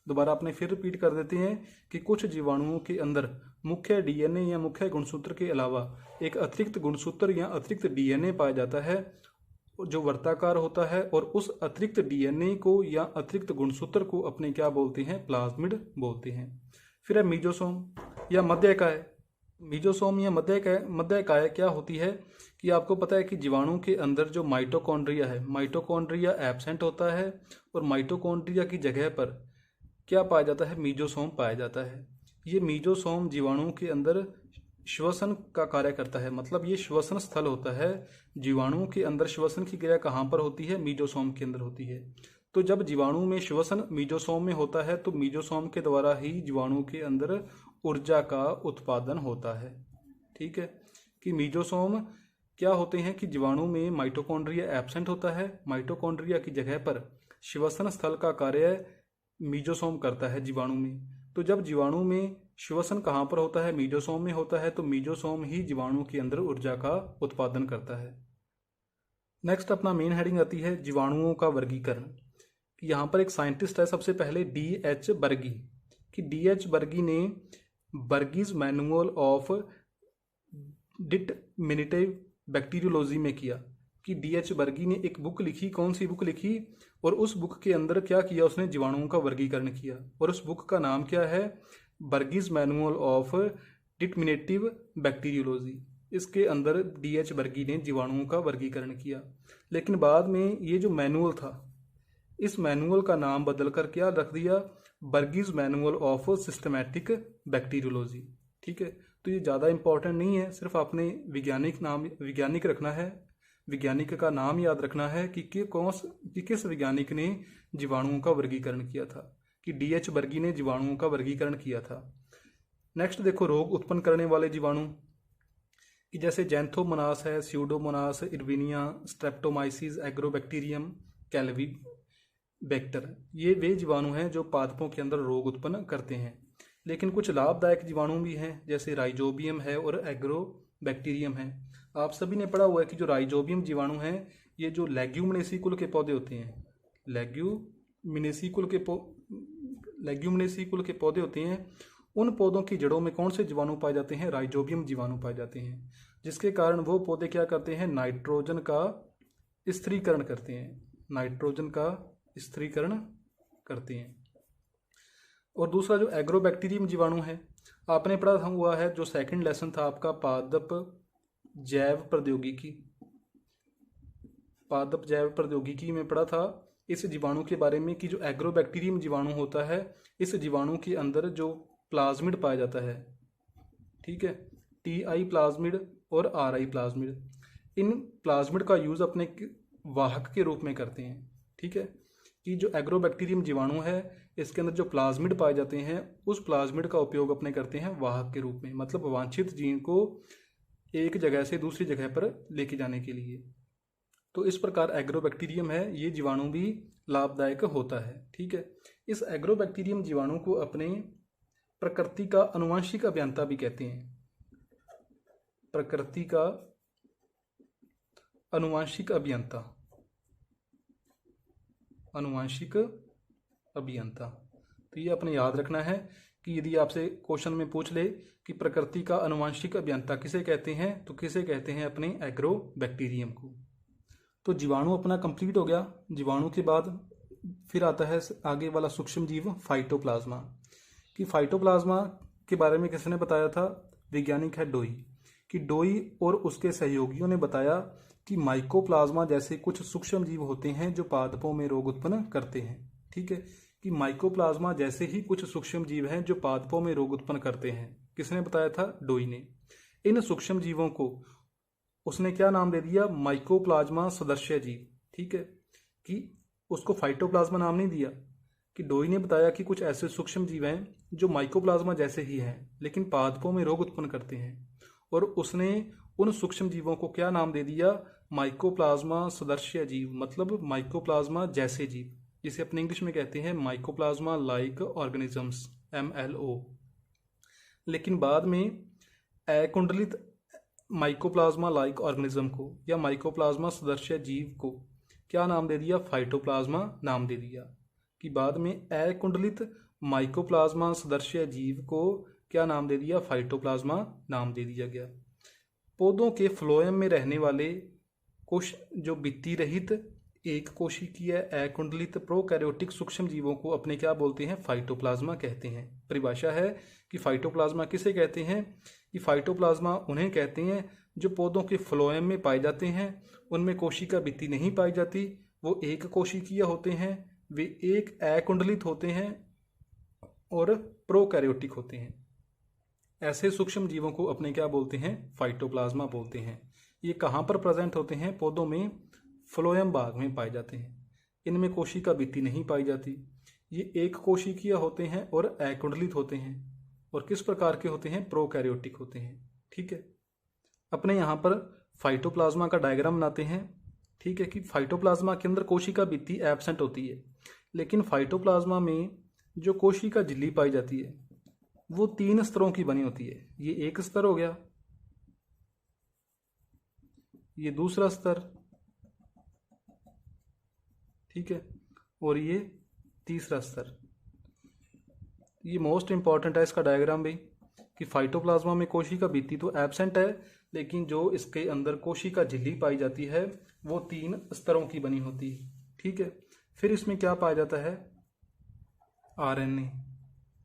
दोबारा अपने फिर रिपीट कर देते हैं कि कुछ जीवाणुओं के अंदर मुख्य डीएनए या मुख्य गुणसूत्र के अलावा एक अतिरिक्त गुणसूत्र या अतिरिक्त डीएनए पाया जाता है जो वर्ताकार होता है। और उस अतिरिक्त डीएनए को या अतिरिक्त गुणसूत्र को अपने क्या बोलते हैं, प्लाज्मिड बोलते हैं। फिर है मीजोसोम या मध्यकाय। मीजोसोम या मध्यकाय क्या होती है कि आपको पता है कि जीवाणु के अंदर जो माइटोकॉन्ड्रिया है, माइटोकॉन्ड्रिया एब्सेंट होता है, और माइटोकॉन्ड्रिया की जगह पर क्या पाया जाता है, मीजोसोम पाया जाता है। ये मीजोसोम जीवाणु के अंदर श्वसन का कार्य करता है, मतलब ये श्वसन स्थल होता है। जीवाणु के अंदर श्वसन की क्रिया कहाँ पर होती है, मीजोसोम के अंदर होती है। तो जब जीवाणु में श्वसन मीजोसोम में होता है तो मीजोसोम के द्वारा ही जीवाणु के अंदर ऊर्जा का उत्पादन होता है। ठीक है, कि मीजोसोम क्या होते हैं कि जीवाणु में माइटोकॉन्ड्रिया एब्सेंट होता है, माइटोकॉन्ड्रिया की जगह पर श्वसन स्थल का कार्य मीजोसोम करता है जीवाणु में। तो जब जीवाणु में श्वसन कहाँ पर होता है, मीजोसोम में होता है, तो मीजोसोम ही जीवाणु के अंदर ऊर्जा का उत्पादन करता है। नेक्स्ट अपना मेन हेडिंग आती है जीवाणुओं का वर्गीकरण। कि यहाँ पर एक साइंटिस्ट है सबसे पहले D.H. बर्गी, कि D.H. बर्गी ने बर्गीज मैनुअल ऑफ डिटर्मिनेटिव बैक्टीरियोलॉजी में किया। कि D.H. बर्गी ने एक बुक लिखी, कौन सी बुक लिखी, और उस बुक के अंदर क्या किया, उसने जीवाणुओं का वर्गीकरण किया, और उस बुक का नाम क्या है, बर्गीज मैनुअल ऑफ डिटर्मिनेटिव बैक्टीरियोलॉजी। इसके अंदर D.H. बर्गी ने जीवाणुओं का वर्गीकरण किया। लेकिन बाद में ये जो मैनुअल था, इस मैनुअल का नाम बदलकर क्या रख दिया, बर्गीज मैनुअल ऑफ सिस्टमैटिक बैक्टीरियोलॉजी। ठीक है, तो ये ज़्यादा इंपॉर्टेंट नहीं है, सिर्फ आपने वैज्ञानिक रखना है, वैज्ञानिक का नाम याद रखना है कि किस वैज्ञानिक ने जीवाणुओं का वर्गीकरण किया था। कि D.H. बर्गी ने जीवाणुओं का वर्गीकरण किया था। नेक्स्ट देखो, रोग उत्पन्न करने वाले जीवाणु, कि जैसे जैंथोमोनास है, स्यूडोमोनास, इर्विनिया, स्ट्रेप्टोमाइसिस, एग्रोबैक्टीरियम, कैल्वीबैक्टर, ये वे जीवाणु हैं जो पादपों के अंदर रोग उत्पन्न करते हैं। लेकिन कुछ लाभदायक जीवाणु भी हैं, जैसे राइजोबियम है और एग्रोबैक्टीरियम है। आप सभी ने पढ़ा हुआ है कि जो राइजोबियम जीवाणु हैं, ये जो लेग्यूमिनेसी कुल के पौधे होते हैं, लेग्यूमिनेसी कुल के पौधे होते हैं, उन पौधों की जड़ों में कौन से जीवाणु पाए जाते हैं, राइजोबियम जीवाणु पाए जाते हैं, जिसके कारण वो पौधे क्या करते हैं, नाइट्रोजन का स्थिरीकरण करते हैं, नाइट्रोजन का स्थिरीकरण करते हैं। और दूसरा जो एग्रोबैक्टीरियम जीवाणु है, आपने पढ़ा हुआ है, जो सेकंड लेसन था आपका पादप जैव प्रौद्योगिकी में पढ़ा था इस जीवाणु के बारे में, कि जो एग्रोबैक्टीरियम जीवाणु होता है, इस जीवाणु के अंदर जो प्लाज्मिड पाया जाता है, ठीक है, Ti प्लाज्मिड और Ri प्लाज्मिड, इन प्लाज्मिड का यूज़ अपने वाहक के रूप में करते हैं। ठीक है, कि जो एग्रोबैक्टीरियम जीवाणु है, इसके अंदर जो प्लाज्मिड पाए जाते हैं, उस प्लाज्मिड का उपयोग अपने करते हैं वाहक के रूप में, मतलब वांछित जीन को एक जगह से दूसरी जगह पर लेके जाने के लिए। तो इस प्रकार एग्रोबैक्टीरियम है, ये जीवाणु भी लाभदायक होता है। ठीक है, इस एग्रोबैक्टीरियम जीवाणु को अपने प्रकृति का अनुवांशिक अभियंता भी कहते हैं, प्रकृति का अनुवांशिक अभियंता, तो ये अपने याद रखना है कि यदि आपसे क्वेश्चन में पूछ ले कि प्रकृति का अनुवांशिक अभियंता किसे कहते हैं, तो किसे कहते हैं, अपने एग्रोबैक्टीरियम को। तो जीवाणु अपना कंप्लीट हो गया। जीवाणु के बाद फिर आता है आगे वाला सूक्ष्म जीव फाइटोप्लाज्मा। कि फाइटोप्लाज्मा के बारे में किसने बताया था, वैज्ञानिक है डोई। कि डोई और उसके सहयोगियों ने बताया कि माइकोप्लाज्मा जैसे कुछ सूक्ष्म जीव होते हैं जो पादपों में रोग उत्पन्न करते हैं। ठीक है, कि माइकोप्लाज्मा जैसे ही कुछ सूक्ष्म जीव हैं जो पादपों में रोग उत्पन्न करते हैं। किसने बताया था, डोई ने। इन सूक्ष्म जीवों को उसने क्या नाम दे दिया, माइकोप्लाज्मा सदस्य जीव। ठीक है, कि उसको फाइटोप्लाज्मा नाम नहीं दिया। कि डोई ने बताया कि कुछ ऐसे सूक्ष्म जीव हैं जो माइकोप्लाज्मा जैसे ही हैं लेकिन पादपों में रोग उत्पन्न करते हैं, और उसने उन सूक्ष्म जीवों को क्या नाम दे दिया, माइकोप्लाज्मा सदस्य जीव, मतलब माइकोप्लाज्मा जैसे जीव, जिसे अपने इंग्लिश में कहते हैं माइकोप्लाज्मा लाइक ऑर्गेनिजम्स, MLO। लेकिन बाद में अकुंडलित माइकोप्लाज्मा लाइक ऑर्गेनिज्म को या माइकोप्लाज्मा सदस्य जीव को क्या नाम दे दिया, फाइटोप्लाज्मा नाम दे दिया। कि बाद में अकुंडलित माइकोप्लाज्मा सदस्य जीव को क्या नाम दे दिया, फाइटोप्लाज्मा नाम दे दिया गया। पौधों के फ्लोएम में रहने वाले कोश जो भित्ति रहित एक कोशिकीय अकुंडलित प्रोकैरियोटिक सूक्ष्म जीवों को अपने क्या बोलते हैं, फाइटोप्लाज्मा कहते हैं। परिभाषा है कि फाइटोप्लाज्मा किसे कहते हैं, कि फाइटोप्लाज्मा उन्हें कहते हैं जो पौधों के फ्लोएम में पाए जाते हैं, उनमें कोशिका भित्ति नहीं पाई जाती, वो एक कोशिकीय होते हैं, वे एक अकुंडलित होते हैं और प्रोकैरियोटिक होते हैं। ऐसे सूक्ष्म जीवों को अपने क्या बोलते हैं, फाइटोप्लाज्मा बोलते हैं। ये कहाँ पर प्रेजेंट होते हैं, पौधों में फ्लोएम भाग में पाए जाते हैं। इनमें कोशिका भित्ति नहीं पाई जाती, ये एक कोशिकीय होते हैं और अकुंडलित होते हैं, और किस प्रकार के होते हैं, प्रोकैरियोटिक होते हैं। ठीक है, अपने यहाँ पर फाइटोप्लाज्मा का डायग्राम बनाते हैं। ठीक है, कि फाइटोप्लाज्मा के अंदर कोशिका भित्ति एब्सेंट होती है, लेकिन फाइटोप्लाज्मा में जो कोशिका झिल्ली पाई जाती है वो 3 स्तरों की बनी होती है। ये एक स्तर हो गया, ये दूसरा स्तर ठीक है। और ये तीसरा स्तर। ये मोस्ट इंपॉर्टेंट है इसका डायग्राम भी, कि फाइटोप्लाज्मा में कोशिका भित्ति तो एब्सेंट है, लेकिन जो इसके अंदर कोशिका झिल्ली पाई जाती है वो 3 स्तरों की बनी होती है। ठीक है। फिर इसमें क्या पाया जाता है, आरएनए।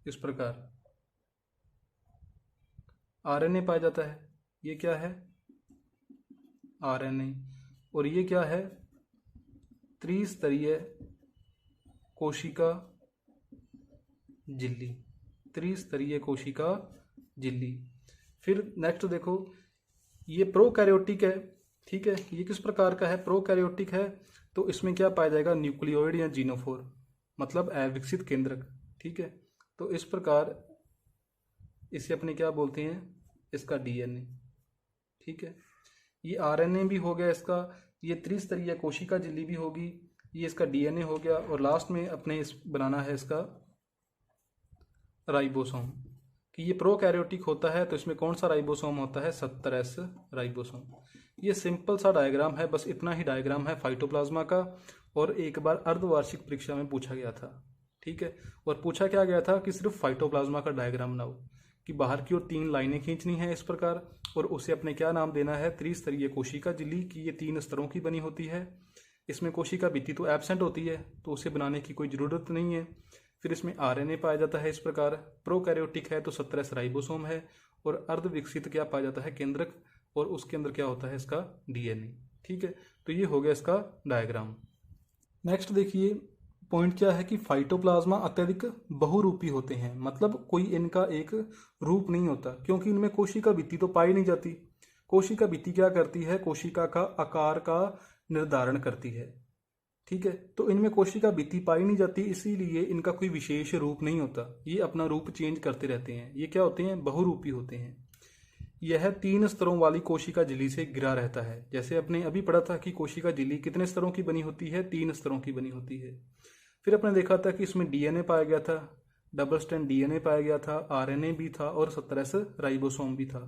इस प्रकार आरएनए पाया जाता है। ये क्या है, आरएनए। और ये क्या है, त्रिस्तरीय कोशिका झिल्ली। त्रिस्तरीय कोशिका झिल्ली। फिर नेक्स्ट देखो, ये प्रोकैरियोटिक है। ठीक है। ये किस प्रकार का है, प्रोकैरियोटिक है। तो इसमें क्या पाया जाएगा, न्यूक्लियोइड या जीनोफोर, मतलब अविकसित केंद्रक। ठीक है। तो इस प्रकार इसे अपने क्या बोलते हैं, इसका डीएनए। ठीक है। ये आरएनए भी हो गया इसका, ये त्रिस्तरीय कोशिका झिल्ली भी होगी, ये इसका डीएनए हो गया। और लास्ट में अपने इस बनाना है इसका राइबोसोम, कि ये प्रोकैरियोटिक होता है तो इसमें कौन सा राइबोसोम होता है, 70S राइबोसोम। ये सिंपल सा डायग्राम है, बस इतना ही डायग्राम है फाइटोप्लाज्मा का, और एक बार अर्धवार्षिक परीक्षा में पूछा गया था। ठीक है। और पूछा क्या गया था कि सिर्फ फाइटोप्लाज्मा का डायग्राम बनाओ, कि बाहर की ओर 3 लाइनें खींचनी है इस प्रकार, और उसे अपने क्या नाम देना है, त्रिस्तरीय कोशिका झिल्ली, की ये 3 स्तरों की बनी होती है। इसमें कोशिका भित्ति तो एब्सेंट होती है, तो उसे बनाने की कोई ज़रूरत नहीं है। फिर इसमें आरएनए पाया जाता है इस प्रकार, प्रोकैरियोटिक है तो 17S राइबोसोम है, और अर्धविकसित क्या पाया जाता है, केंद्रक, और उसके अंदर क्या होता है, इसका डीएनए। ठीक है। तो ये हो गया इसका डायग्राम। नेक्स्ट देखिए, पॉइंट क्या है कि फाइटोप्लाज्मा अत्यधिक बहुरूपी होते हैं, मतलब कोई इनका एक रूप नहीं होता, क्योंकि इनमें कोशिका भित्ति तो पाई नहीं जाती। कोशिका भित्ति क्या करती है, कोशिका का आकार का निर्धारण करती है। ठीक है। तो इनमें कोशिका भित्ति पाई नहीं जाती, इसीलिए इनका कोई विशेष रूप नहीं होता, ये अपना रूप चेंज करते रहते हैं। ये क्या होते हैं, बहुरूपी होते हैं। यह 3 स्तरों वाली कोशिका झिल्ली से घिरा रहता है। जैसे अपने अभी पढ़ा था कि कोशिका झिल्ली कितने स्तरों की बनी होती है, 3 स्तरों की बनी होती है। फिर अपने देखा था कि इसमें डीएनए पाया गया था, डबल स्ट्रैंड डीएनए पाया गया था, आरएनए भी था, और 17S राइबोसोम भी था।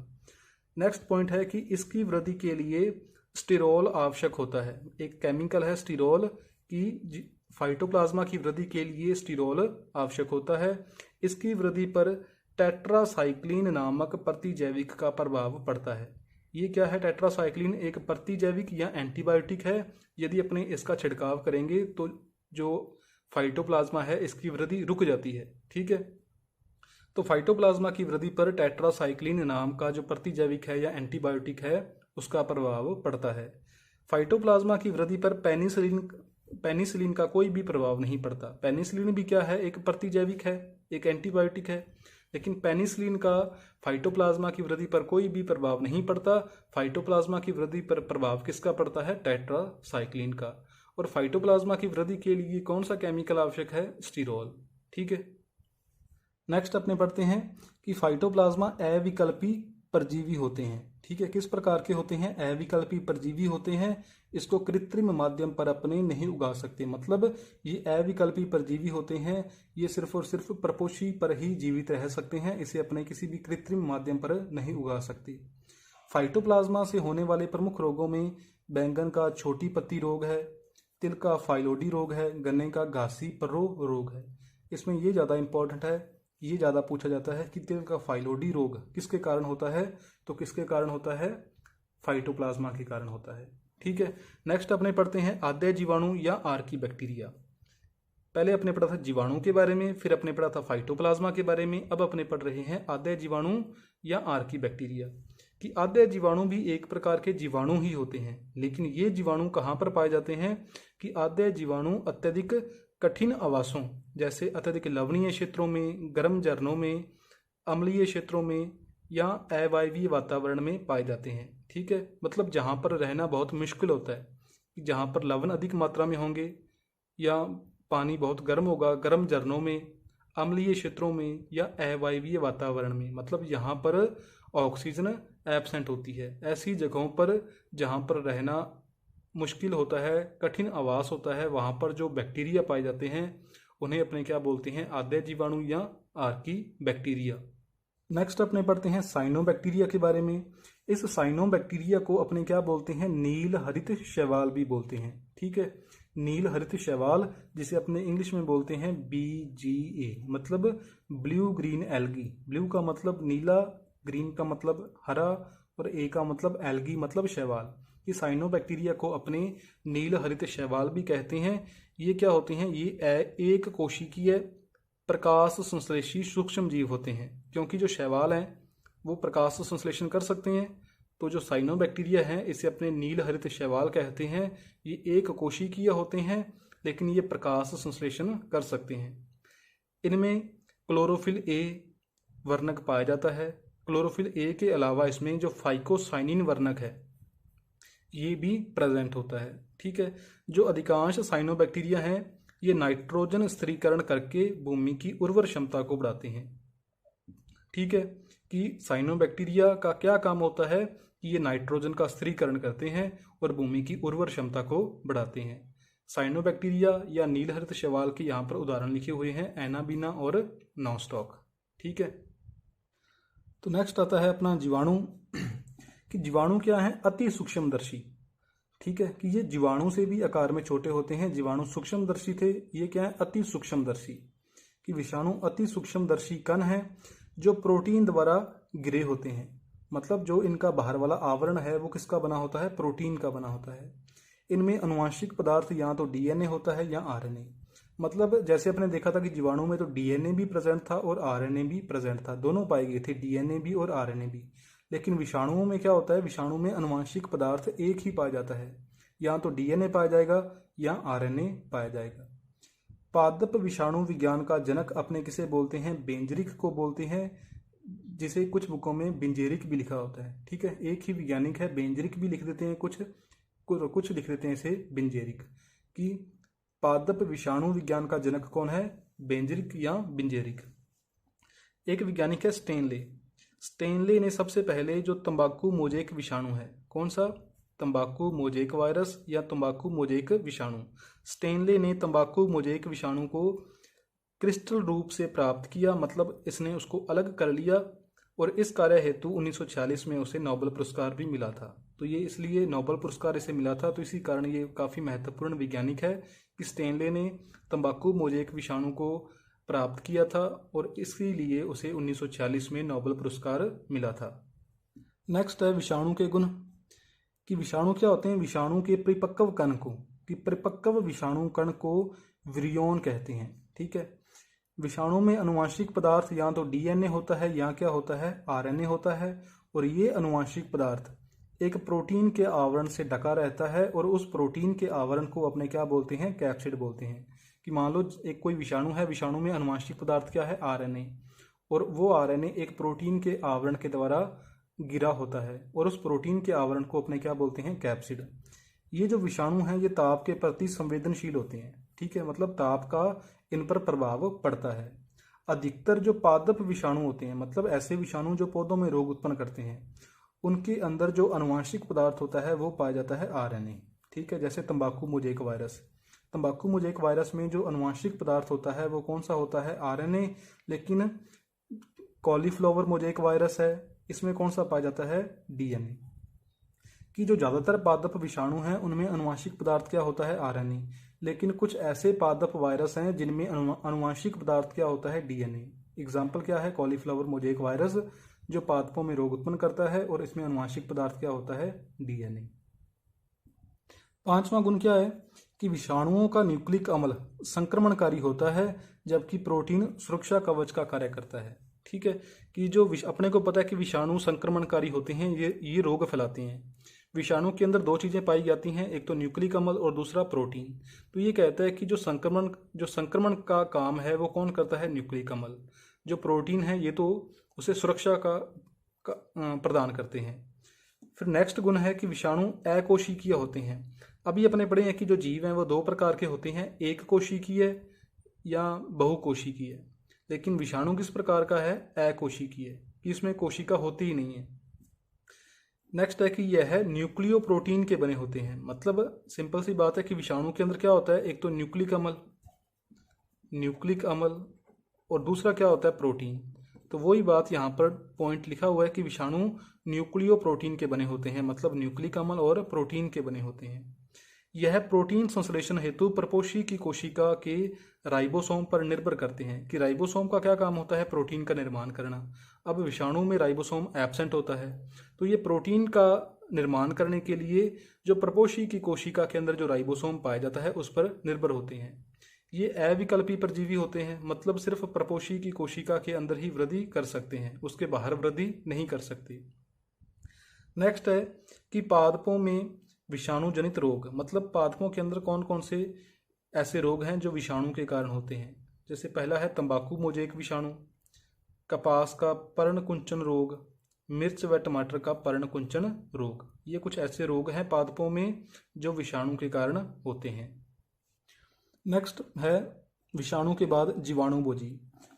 नेक्स्ट पॉइंट है कि इसकी वृद्धि के लिए स्टिरोल आवश्यक होता है। एक केमिकल है स्टिरोल, की फाइटोप्लाज्मा की वृद्धि के लिए स्टिरोल आवश्यक होता है। इसकी वृद्धि पर टेट्रासाइक्लिन नामक प्रतिजैविक का प्रभाव पड़ता है। ये क्या है, टेट्रासाइक्लिन एक प्रतिजैविक या एंटीबायोटिक है। यदि अपने इसका छिड़काव करेंगे तो जो फाइटोप्लाज्मा है इसकी वृद्धि रुक जाती है। ठीक है। तो फाइटोप्लाज्मा की वृद्धि पर टेट्रासाइक्लिन नाम का जो प्रतिजैविक है या एंटीबायोटिक है उसका प्रभाव पड़ता है। फाइटोप्लाज्मा की वृद्धि पर पेनिसिलिन का कोई भी प्रभाव नहीं पड़ता। पेनिसिलिन भी क्या है, एक प्रतिजैविक है, एक एंटीबायोटिक है, लेकिन पेनिसिलिन का फाइटोप्लाज्मा की वृद्धि पर कोई भी प्रभाव नहीं पड़ता। फाइटोप्लाज्मा की वृद्धि पर प्रभाव किसका पड़ता है, टेट्रासाइक्लिन का। और फाइटोप्लाज्मा की वृद्धि के लिए कौन सा केमिकल आवश्यक है, स्टिरोल। ठीक है। नेक्स्ट अपने पढ़ते हैं कि फाइटोप्लाज्मा अविकल्पी परजीवी होते हैं। ठीक है। किस प्रकार के होते हैं, अविकल्पी परजीवी होते हैं। इसको कृत्रिम माध्यम पर अपने नहीं उगा सकते, मतलब ये अविकल्पी परजीवी होते हैं। ये सिर्फ और सिर्फ प्रपोषी पर ही जीवित रह सकते हैं, इसे अपने किसी भी कृत्रिम माध्यम पर नहीं उगा सकते। फाइटोप्लाज्मा से होने वाले प्रमुख रोगों में बैंगन का छोटी पत्ती रोग है, तिल का फाइलोडी रोग है, गन्ने का घासी पर्रो रोग है। इसमें ये ज़्यादा इंपॉर्टेंट है, ये ज़्यादा पूछा जाता है कि तिल का फाइलोडी रोग किसके कारण होता है, तो किसके कारण होता है, फाइटोप्लाज्मा के कारण होता है। ठीक है। नेक्स्ट अपने पढ़ते हैं आद्य जीवाणु या आर्की बैक्टीरिया। पहले अपने पढ़ा था जीवाणु के बारे में, फिर अपने पढ़ा था फाइटोप्लाज्मा के बारे में, अब अपने पढ़ रहे हैं आद्य जीवाणु या आर्की बैक्टीरिया। कि आद्य जीवाणु भी एक प्रकार के जीवाणु ही होते हैं, लेकिन ये जीवाणु कहाँ पर पाए जाते हैं, कि आद्य जीवाणु अत्यधिक कठिन आवासों, जैसे अत्यधिक लवणीय क्षेत्रों में, गर्म झरनों में, अम्लीय क्षेत्रों में या अवायवीय वातावरण में पाए जाते हैं। ठीक है। मतलब जहाँ पर रहना बहुत मुश्किल होता है, जहाँ पर लवण अधिक मात्रा में होंगे या पानी बहुत गर्म होगा, गर्म झरनों में, अम्लीय क्षेत्रों में या अवायवीय वातावरण में, मतलब यहाँ पर ऑक्सीजन एब्सेंट होती है। ऐसी जगहों पर जहाँ पर रहना मुश्किल होता है, कठिन आवास होता है, वहाँ पर जो बैक्टीरिया पाए जाते हैं उन्हें अपने क्या बोलते हैं, आद्य जीवाणु या आर्की बैक्टीरिया। नेक्स्ट अपने पढ़ते हैं साइनोबैक्टीरिया के बारे में। इस साइनोबैक्टीरिया को अपने क्या बोलते हैं, नील हरित शैवाल भी बोलते हैं। ठीक है। नील हरित शैवाल, जिसे अपने इंग्लिश में बोलते हैं BGA, मतलब ब्लू ग्रीन एल्गी। ब्लू का मतलब नीला, ग्रीन का मतलब हरा और ए का मतलब एल्गी मतलब शैवाल। ये साइनोबैक्टीरिया को अपने नील हरित शैवाल भी कहते हैं। ये क्या होते हैं? ये एक कोशिकीय प्रकाश संश्लेषी सूक्ष्म जीव होते हैं, क्योंकि जो शैवाल हैं वो प्रकाश संश्लेषण कर सकते हैं। तो जो साइनोबैक्टीरिया हैं इसे अपने नील हरित शैवाल कहते हैं। ये एक कोशिकीय होते हैं, लेकिन ये प्रकाश संश्लेषण कर सकते हैं। इनमें क्लोरोफिल ए वर्णक पाया जाता है। क्लोरोफिल ए के अलावा इसमें जो फाइकोसाइनिन वर्णक है ये भी प्रेजेंट होता है। ठीक है। जो अधिकांश साइनोबैक्टीरिया हैं ये नाइट्रोजन स्थिरीकरण करके भूमि की उर्वर क्षमता को बढ़ाते हैं। ठीक है, कि साइनोबैक्टीरिया का क्या काम होता है कि ये नाइट्रोजन का स्थिरीकरण करते हैं और भूमि की उर्वर क्षमता को बढ़ाते हैं। साइनोबैक्टीरिया या नीलहरित शैवाल के यहाँ पर उदाहरण लिखे हुए हैं एनाबीना और नॉस्टॉक। ठीक है। तो नेक्स्ट आता है अपना जीवाणु, कि जीवाणु क्या है? अति सूक्ष्मदर्शी। ठीक है, कि ये जीवाणु से भी आकार में छोटे होते हैं। जीवाणु सूक्ष्मदर्शी थे, ये क्या है? अति सूक्ष्मदर्शी। कि विषाणु अति सूक्ष्मदर्शी कण है जो प्रोटीन द्वारा घिरे होते हैं। मतलब जो इनका बाहर वाला आवरण है वो किसका बना होता है? प्रोटीन का बना होता है। इनमें अनुवांशिक पदार्थ या तो डीएनए होता है या आरएनए। मतलब जैसे आपने देखा था कि जीवाणु में तो डीएनए भी प्रेजेंट था और आरएनए भी प्रेजेंट था, दोनों पाए गए थे, डीएनए भी और आरएनए भी। लेकिन विषाणुओं में क्या होता है? विषाणु में अनुवांशिक पदार्थ एक ही पाया जाता है, या तो डीएनए पाया जाएगा या आरएनए पाया जाएगा। पादप विषाणु विज्ञान का जनक अपने किसे बोलते हैं? बेंजरिक को बोलते हैं, जिसे कुछ बुकों में बिंजेरिक भी लिखा होता है। ठीक है, एक ही वैज्ञानिक है, बेंजरिक भी लिख देते हैं, कुछ लिख देते हैं इसे बिंजेरिक। कि पादप विषाणु विज्ञान का जनक कौन है? बेंजरिक या बिंजेरिक। एक वैज्ञानिक है स्टेनले। स्टेनले ने सबसे पहले जो तंबाकू मोजेक विषाणु है, कौन सा? तंबाकू मोजेक वायरस या तंबाकू मोजेक विषाणु। स्टेनले ने तंबाकू मोजेक विषाणु को क्रिस्टल रूप से प्राप्त किया, मतलब इसने उसको अलग कर लिया, और इस कार्य हेतु 1946 में उसे नोबेल पुरस्कार भी मिला था। तो ये इसलिए नोबेल पुरस्कार इसे मिला था, तो इसी कारण ये काफ़ी महत्वपूर्ण वैज्ञानिक है कि स्टेनले ने तंबाकू मोजेक विषाणु को प्राप्त किया था और इसीलिए उसे 1946 में नोबेल पुरस्कार मिला था। नेक्स्ट है विषाणु के गुण, कि विषाणु क्या होते हैं? विषाणु के परिपक्व कण को, कि परिपक्व विषाणु कण को विरियॉन कहते हैं। ठीक है। विषाणु में अनुवांशिक पदार्थ या तो डीएनए होता है या क्या होता है? आरएनए होता है, और ये अनुवांशिक पदार्थ एक प्रोटीन के आवरण से ढका रहता है, और उस प्रोटीन के आवरण को अपने क्या बोलते हैं? कैप्सिड बोलते हैं। कि मान लो एक कोई विषाणु है, विषाणु में अनुवांशिक पदार्थ क्या है? आरएनए, और वो आरएनए एक प्रोटीन के आवरण के द्वारा घिरा होता है, और उस प्रोटीन के आवरण को अपने क्या बोलते हैं? कैप्सिड। ये जो विषाणु हैं ये ताप के प्रति संवेदनशील होते हैं। ठीक है, मतलब ताप का इन पर प्रभाव पड़ता है। अधिकतर जो पादप विषाणु होते हैं, मतलब ऐसे विषाणु जो पौधों में रोग उत्पन्न करते हैं, उनके अंदर जो अनुवांशिक पदार्थ होता है वो पाया जाता है आरएनए। ठीक है, जैसे तंबाकू मोजेक वायरस। तंबाकू मोजेक वायरस में जो अनुवांशिक पदार्थ होता है वो कौन सा होता है? आरएनए। लेकिन कॉलीफ्लावर मोजेक वायरस है, इसमें कौन सा पाया जाता है? डीएनए। कि जो ज़्यादातर पादप विषाणु हैं उनमें अनुवांशिक पदार्थ क्या होता है? आरएनए। लेकिन कुछ ऐसे पादप वायरस हैं जिनमें अनुवांशिक पदार्थ क्या होता है? डीएनए। एग्जाम्पल क्या है? कॉलीफ्लावर मोजेक वायरस, जो पादपों में रोग उत्पन्न करता है, और इसमें अनुवांशिक पदार्थ क्या होता है? डीएनए। पांचवा गुण क्या है? कि विषाणुओं का न्यूक्लिक अम्ल संक्रमणकारी होता है, जबकि प्रोटीन सुरक्षा कवच का कार्य करता है। ठीक है, कि जो अपने को पता है कि विषाणु संक्रमणकारी होते हैं, ये रोग फैलाते हैं। विषाणु के अंदर दो चीज़ें पाई जाती हैं, एक तो न्यूक्लिक अम्ल और दूसरा प्रोटीन। तो ये कहता है कि जो संक्रमण का काम है वो कौन करता है? न्यूक्लिक अम्ल। जो प्रोटीन है ये तो उसे सुरक्षा का प्रदान करते हैं। फिर नेक्स्ट गुण है कि विषाणु अकोशिकीय होते हैं। अभी अपने पढ़े हैं कि जो जीव हैं वो दो प्रकार के होते हैं, एक कोशिकीय या बहुकोशिकीय। लेकिन विषाणु किस प्रकार का है? अकोशिकीय, कि इसमें कोशिका होती ही नहीं है। नेक्स्ट है कि यह है न्यूक्लियो प्रोटीन के बने होते हैं। मतलब सिंपल सी बात है कि विषाणु के अंदर क्या होता है? एक तो न्यूक्लिक अम्ल और दूसरा क्या होता है? प्रोटीन। तो वही बात यहाँ पर पॉइंट लिखा हुआ है कि विषाणु न्यूक्लियो प्रोटीन के बने होते हैं, मतलब न्यूक्लिक अम्ल और प्रोटीन के बने होते हैं। यह प्रोटीन संश्लेषण हेतु प्रपोषी की कोशिका के राइबोसोम पर निर्भर करते हैं कि राइबोसोम का क्या काम होता है, प्रोटीन का निर्माण करना। अब विषाणु में राइबोसोम एब्सेंट होता है, तो ये प्रोटीन का निर्माण करने के लिए जो प्रपोषी की कोशिका के अंदर जो राइबोसोम पाया जाता है उस पर निर्भर होते हैं। ये अविकल्पी परजीवी होते हैं, मतलब सिर्फ प्रपोषी की कोशिका के अंदर ही वृद्धि कर सकते हैं, उसके बाहर वृद्धि नहीं कर सकते। नेक्स्ट है कि पादपों में विषाणु जनित रोग, मतलब पादपों के अंदर कौन कौन से ऐसे रोग हैं जो विषाणु के कारण होते हैं। जैसे पहला है तंबाकू मोजेक विषाणु, कपास का पर्णकुंचन रोग, मिर्च व टमाटर का पर्णकुंचन रोग। ये कुछ ऐसे रोग हैं पादपों में जो विषाणु के कारण होते हैं। नेक्स्ट है विषाणु के बाद जीवाणुभोजी।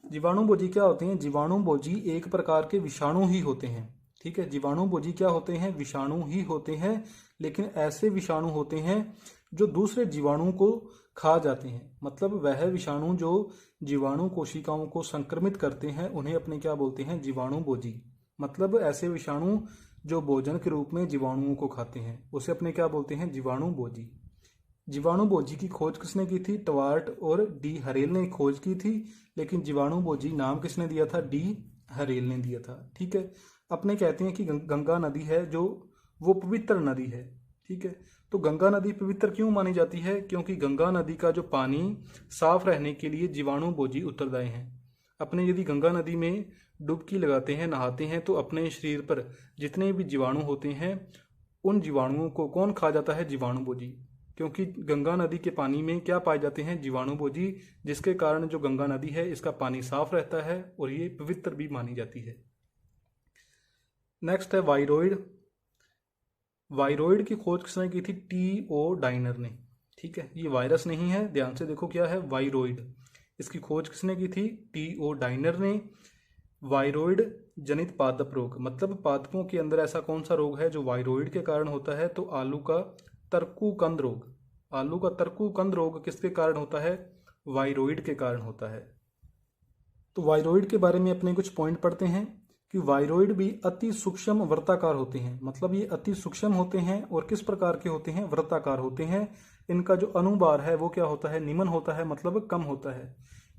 जीवाणुभोजी क्या होते हैं? जीवाणुभोजी एक प्रकार के विषाणु ही होते हैं, ठीक है। जीवाणुभोजी क्या होते हैं? विषाणु ही होते हैं, लेकिन ऐसे विषाणु होते हैं जो दूसरे जीवाणु को खा जाते हैं। मतलब वह विषाणु जो जीवाणु कोशिकाओं को संक्रमित करते हैं उन्हें अपने क्या बोलते हैं? जीवाणुभोजी। मतलब ऐसे विषाणु जो भोजन के रूप में जीवाणुओं को खाते हैं उसे अपने क्या बोलते हैं? जीवाणुभोजी। जीवाणुभोजी की खोज किसने की थी? टवार्ट और डी हरेल ने खोज की थी, लेकिन जीवाणुभोजी नाम किसने दिया था? डी हरेल ने दिया था, ठीक है। अपने कहते हैं कि गंगा नदी है जो वो पवित्र नदी है, ठीक है। तो गंगा नदी पवित्र क्यों मानी जाती है? क्योंकि गंगा नदी का जो पानी साफ रहने के लिए जीवाणुभोजी उत्तरदायी हैं। अपने यदि गंगा नदी में डुबकी लगाते हैं, नहाते हैं, तो अपने शरीर पर जितने भी जीवाणु होते हैं उन जीवाणुओं को कौन खा जाता है? जीवाणुभोजी। क्योंकि गंगा नदी के पानी में क्या पाए जाते हैं? जीवाणुभोजी, जिसके कारण जो गंगा नदी है इसका पानी साफ रहता है और ये पवित्र भी मानी जाती है। नेक्स्ट है वायरोइड। वायरोइड की खोज किसने की थी? टी.ओ. डाइनर ने, ठीक है। ये वायरस नहीं है, ध्यान से देखो क्या है, वायरोइड। इसकी खोज किसने की थी? टी.ओ. डाइनर ने। वायरोइड जनित पादप रोग, मतलब पादपों के अंदर ऐसा कौन सा रोग है जो वायरोइड के कारण होता है? तो आलू का तरकुकंद रोग। आलू का तरकुकंद रोग किसके कारण होता है? वायरोइड के कारण होता है। तो वायरोइड के बारे में अपने कुछ पॉइंट पढ़ते हैं कि वायरोइड भी अति सूक्ष्म वृत्ताकार होते हैं। मतलब ये अति सूक्ष्म होते हैं और किस प्रकार के होते हैं? वृत्ताकार होते हैं। इनका जो अनुभार है वो क्या होता है? निम्न होता है, मतलब कम होता है।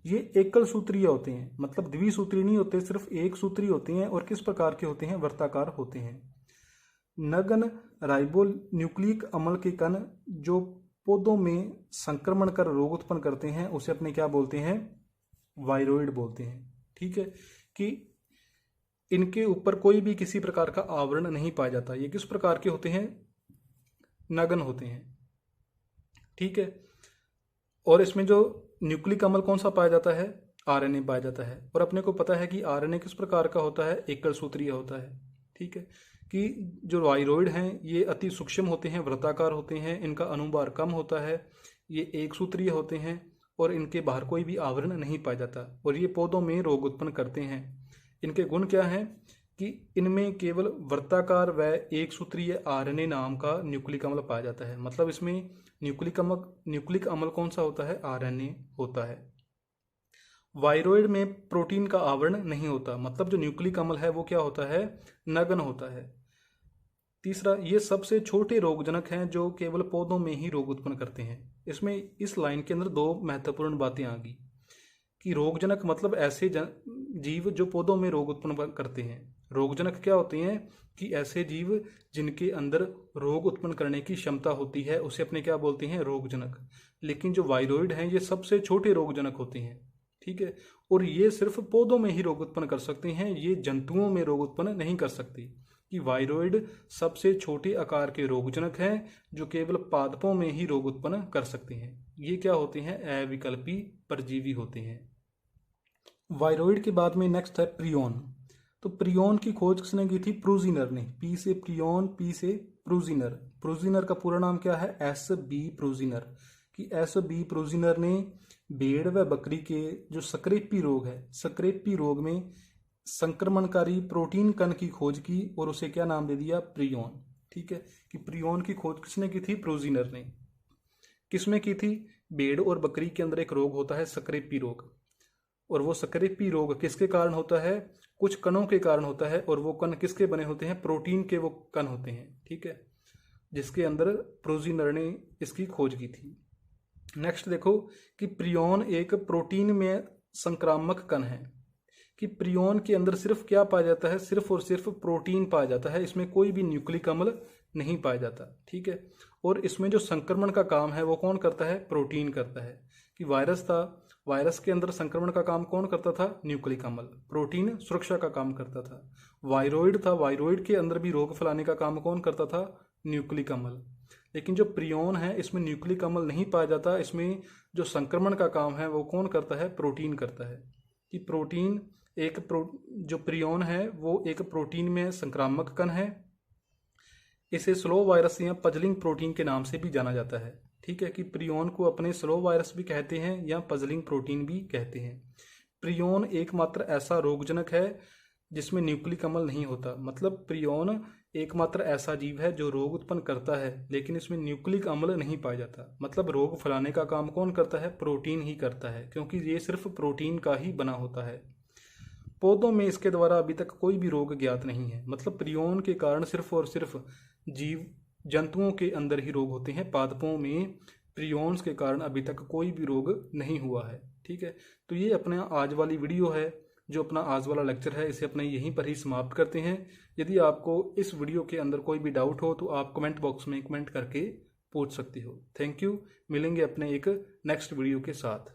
ये एकल सूत्रीय होते हैं, मतलब द्विसूत्री नहीं होते, सिर्फ एक सूत्री होते हैं। और किस प्रकार के होते हैं? वृत्ताकार होते हैं। नगन राइबोन्यूक्लिक अम्ल के कण जो पौधों में संक्रमण कर रोग उत्पन्न करते हैं उसे अपने क्या बोलते हैं? वायरोइड बोलते हैं, ठीक है। कि इनके ऊपर कोई भी किसी प्रकार का आवरण नहीं पाया जाता। ये किस प्रकार के होते हैं? नगन होते हैं, ठीक है। और इसमें जो न्यूक्लिक अम्ल कौन सा पाया जाता है? आरएनए पाया जाता है। और अपने को पता है कि आरएनए किस प्रकार का होता है? एकल सूत्रीय होता है, ठीक है। कि जो वायरोइड हैं ये अति सूक्ष्म होते हैं, वृत्ताकार होते हैं, इनका अनुभार कम होता है, ये एक सूत्रीय होते हैं और इनके बाहर कोई भी आवरण नहीं पाया जाता। और ये पौधों में रोग उत्पन्न करते हैं। इनके गुण क्या हैं? कि इनमें केवल वृत्ताकार व एक सूत्रीय आरएनए नाम का न्यूक्लिक अम्ल पाया जाता है। मतलब इसमें न्यूक्लिक अम्ल कौन सा होता है? आरएनए होता है। वायरोइड में प्रोटीन का आवरण नहीं होता, मतलब जो न्यूक्लिक अम्ल है वो क्या होता है? नगन होता है। तीसरा, ये सबसे छोटे रोगजनक हैं जो केवल पौधों में ही रोग उत्पन्न करते हैं। इसमें इस लाइन के अंदर दो महत्वपूर्ण बातें आ गई कि रोगजनक मतलब ऐसे जीव जो पौधों में रोग उत्पन्न करते हैं। रोगजनक क्या होते हैं? कि ऐसे जीव जिनके अंदर रोग उत्पन्न करने की क्षमता होती है उसे अपने क्या बोलते हैं? रोगजनक। लेकिन जो वायरोइड हैं ये सबसे छोटे रोगजनक होते हैं, ठीक है। और ये सिर्फ पौधों में ही रोग उत्पन्न कर सकते हैं, ये जंतुओं में रोग उत्पन्न नहीं कर सकते। कि वायरोइड सबसे छोटे आकार के रोगजनक हैं जो केवल पादपों में ही रोग उत्पन्न कर सकते हैं। ये क्या होते हैं? अविकल्पी परजीवी होते हैं। वायरोइड के बाद में नेक्स्ट है प्रियोन। तो प्रियोन की खोज किसने की थी? प्रूजिनर ने। पी से प्रियोन, पी से प्रूजिनर। प्रूजिनर का पूरा नाम क्या है? S B Prusiner. कि एस बी प्रूजिनर ने भेड़ व बकरी के जो सक्रेपी रोग है, सक्रेपी रोग में संक्रमणकारी प्रोटीन कण की खोज की और उसे क्या नाम दे दिया? प्रियोन, ठीक है। कि प्रियोन की खोज किसने की थी? प्रूजिनर ने। किसमें की थी? भेड़ और बकरी के अंदर एक रोग होता है सक्रेपी रोग, और वो सक्रेपी रोग किसके कारण होता है? कुछ कणों के कारण होता है। और वो कण किसके बने होते हैं? प्रोटीन के वो कण होते हैं, ठीक है। जिसके अंदर प्रोजीनर ने इसकी खोज की थी। नेक्स्ट देखो कि प्रियोन एक प्रोटीन में संक्रामक कण है, कि प्रियोन के अंदर सिर्फ क्या पाया जाता है, सिर्फ और सिर्फ प्रोटीन पाया जाता है, इसमें कोई भी न्यूक्लिक अम्ल नहीं पाया जाता, ठीक है। और इसमें जो संक्रमण का काम है वो कौन करता है, प्रोटीन करता है। कि वायरस था, वायरस के अंदर संक्रमण का काम कौन करता था, न्यूक्लिक अम्ल, प्रोटीन सुरक्षा का काम करता था। वायरोइड था, वायरोइड के अंदर भी रोग फैलाने का काम कौन करता था, न्यूक्लिक अम्ल। लेकिन जो प्रियोन है इसमें न्यूक्लिक अम्ल नहीं पाया जाता, इसमें जो संक्रमण का काम है वो कौन करता है, प्रोटीन करता है। कि प्रोटीन जो प्रियोन है वो एक प्रोटीन में संक्रामक कण है। इसे स्लो वायरस या पजलिंग प्रोटीन के नाम से भी जाना जाता है, ठीक है। कि प्रियोन को अपने स्लो वायरस भी कहते हैं या पजलिंग प्रोटीन भी कहते हैं। प्रियोन एकमात्र ऐसा रोगजनक है जिसमें न्यूक्लिक अम्ल नहीं होता, मतलब प्रियोन एकमात्र ऐसा जीव है जो रोग उत्पन्न करता है लेकिन इसमें न्यूक्लिक अम्ल नहीं पाया जाता। मतलब रोग फैलाने का काम कौन करता है, प्रोटीन ही करता है, क्योंकि ये सिर्फ प्रोटीन का ही बना होता है। पौधों में इसके द्वारा अभी तक कोई भी रोग ज्ञात नहीं है। मतलब प्रियोन के कारण सिर्फ और सिर्फ जीव जंतुओं के अंदर ही रोग होते हैं, पादपों में प्रियोन्स के कारण अभी तक कोई भी रोग नहीं हुआ है, ठीक है। तो ये अपना आज वाली वीडियो है, जो अपना आज वाला लेक्चर है इसे अपने यहीं पर ही समाप्त करते हैं। यदि आपको इस वीडियो के अंदर कोई भी डाउट हो तो आप कमेंट बॉक्स में कमेंट करके पूछ सकती हो। थैंक यू, मिलेंगे अपने एक नेक्स्ट वीडियो के साथ।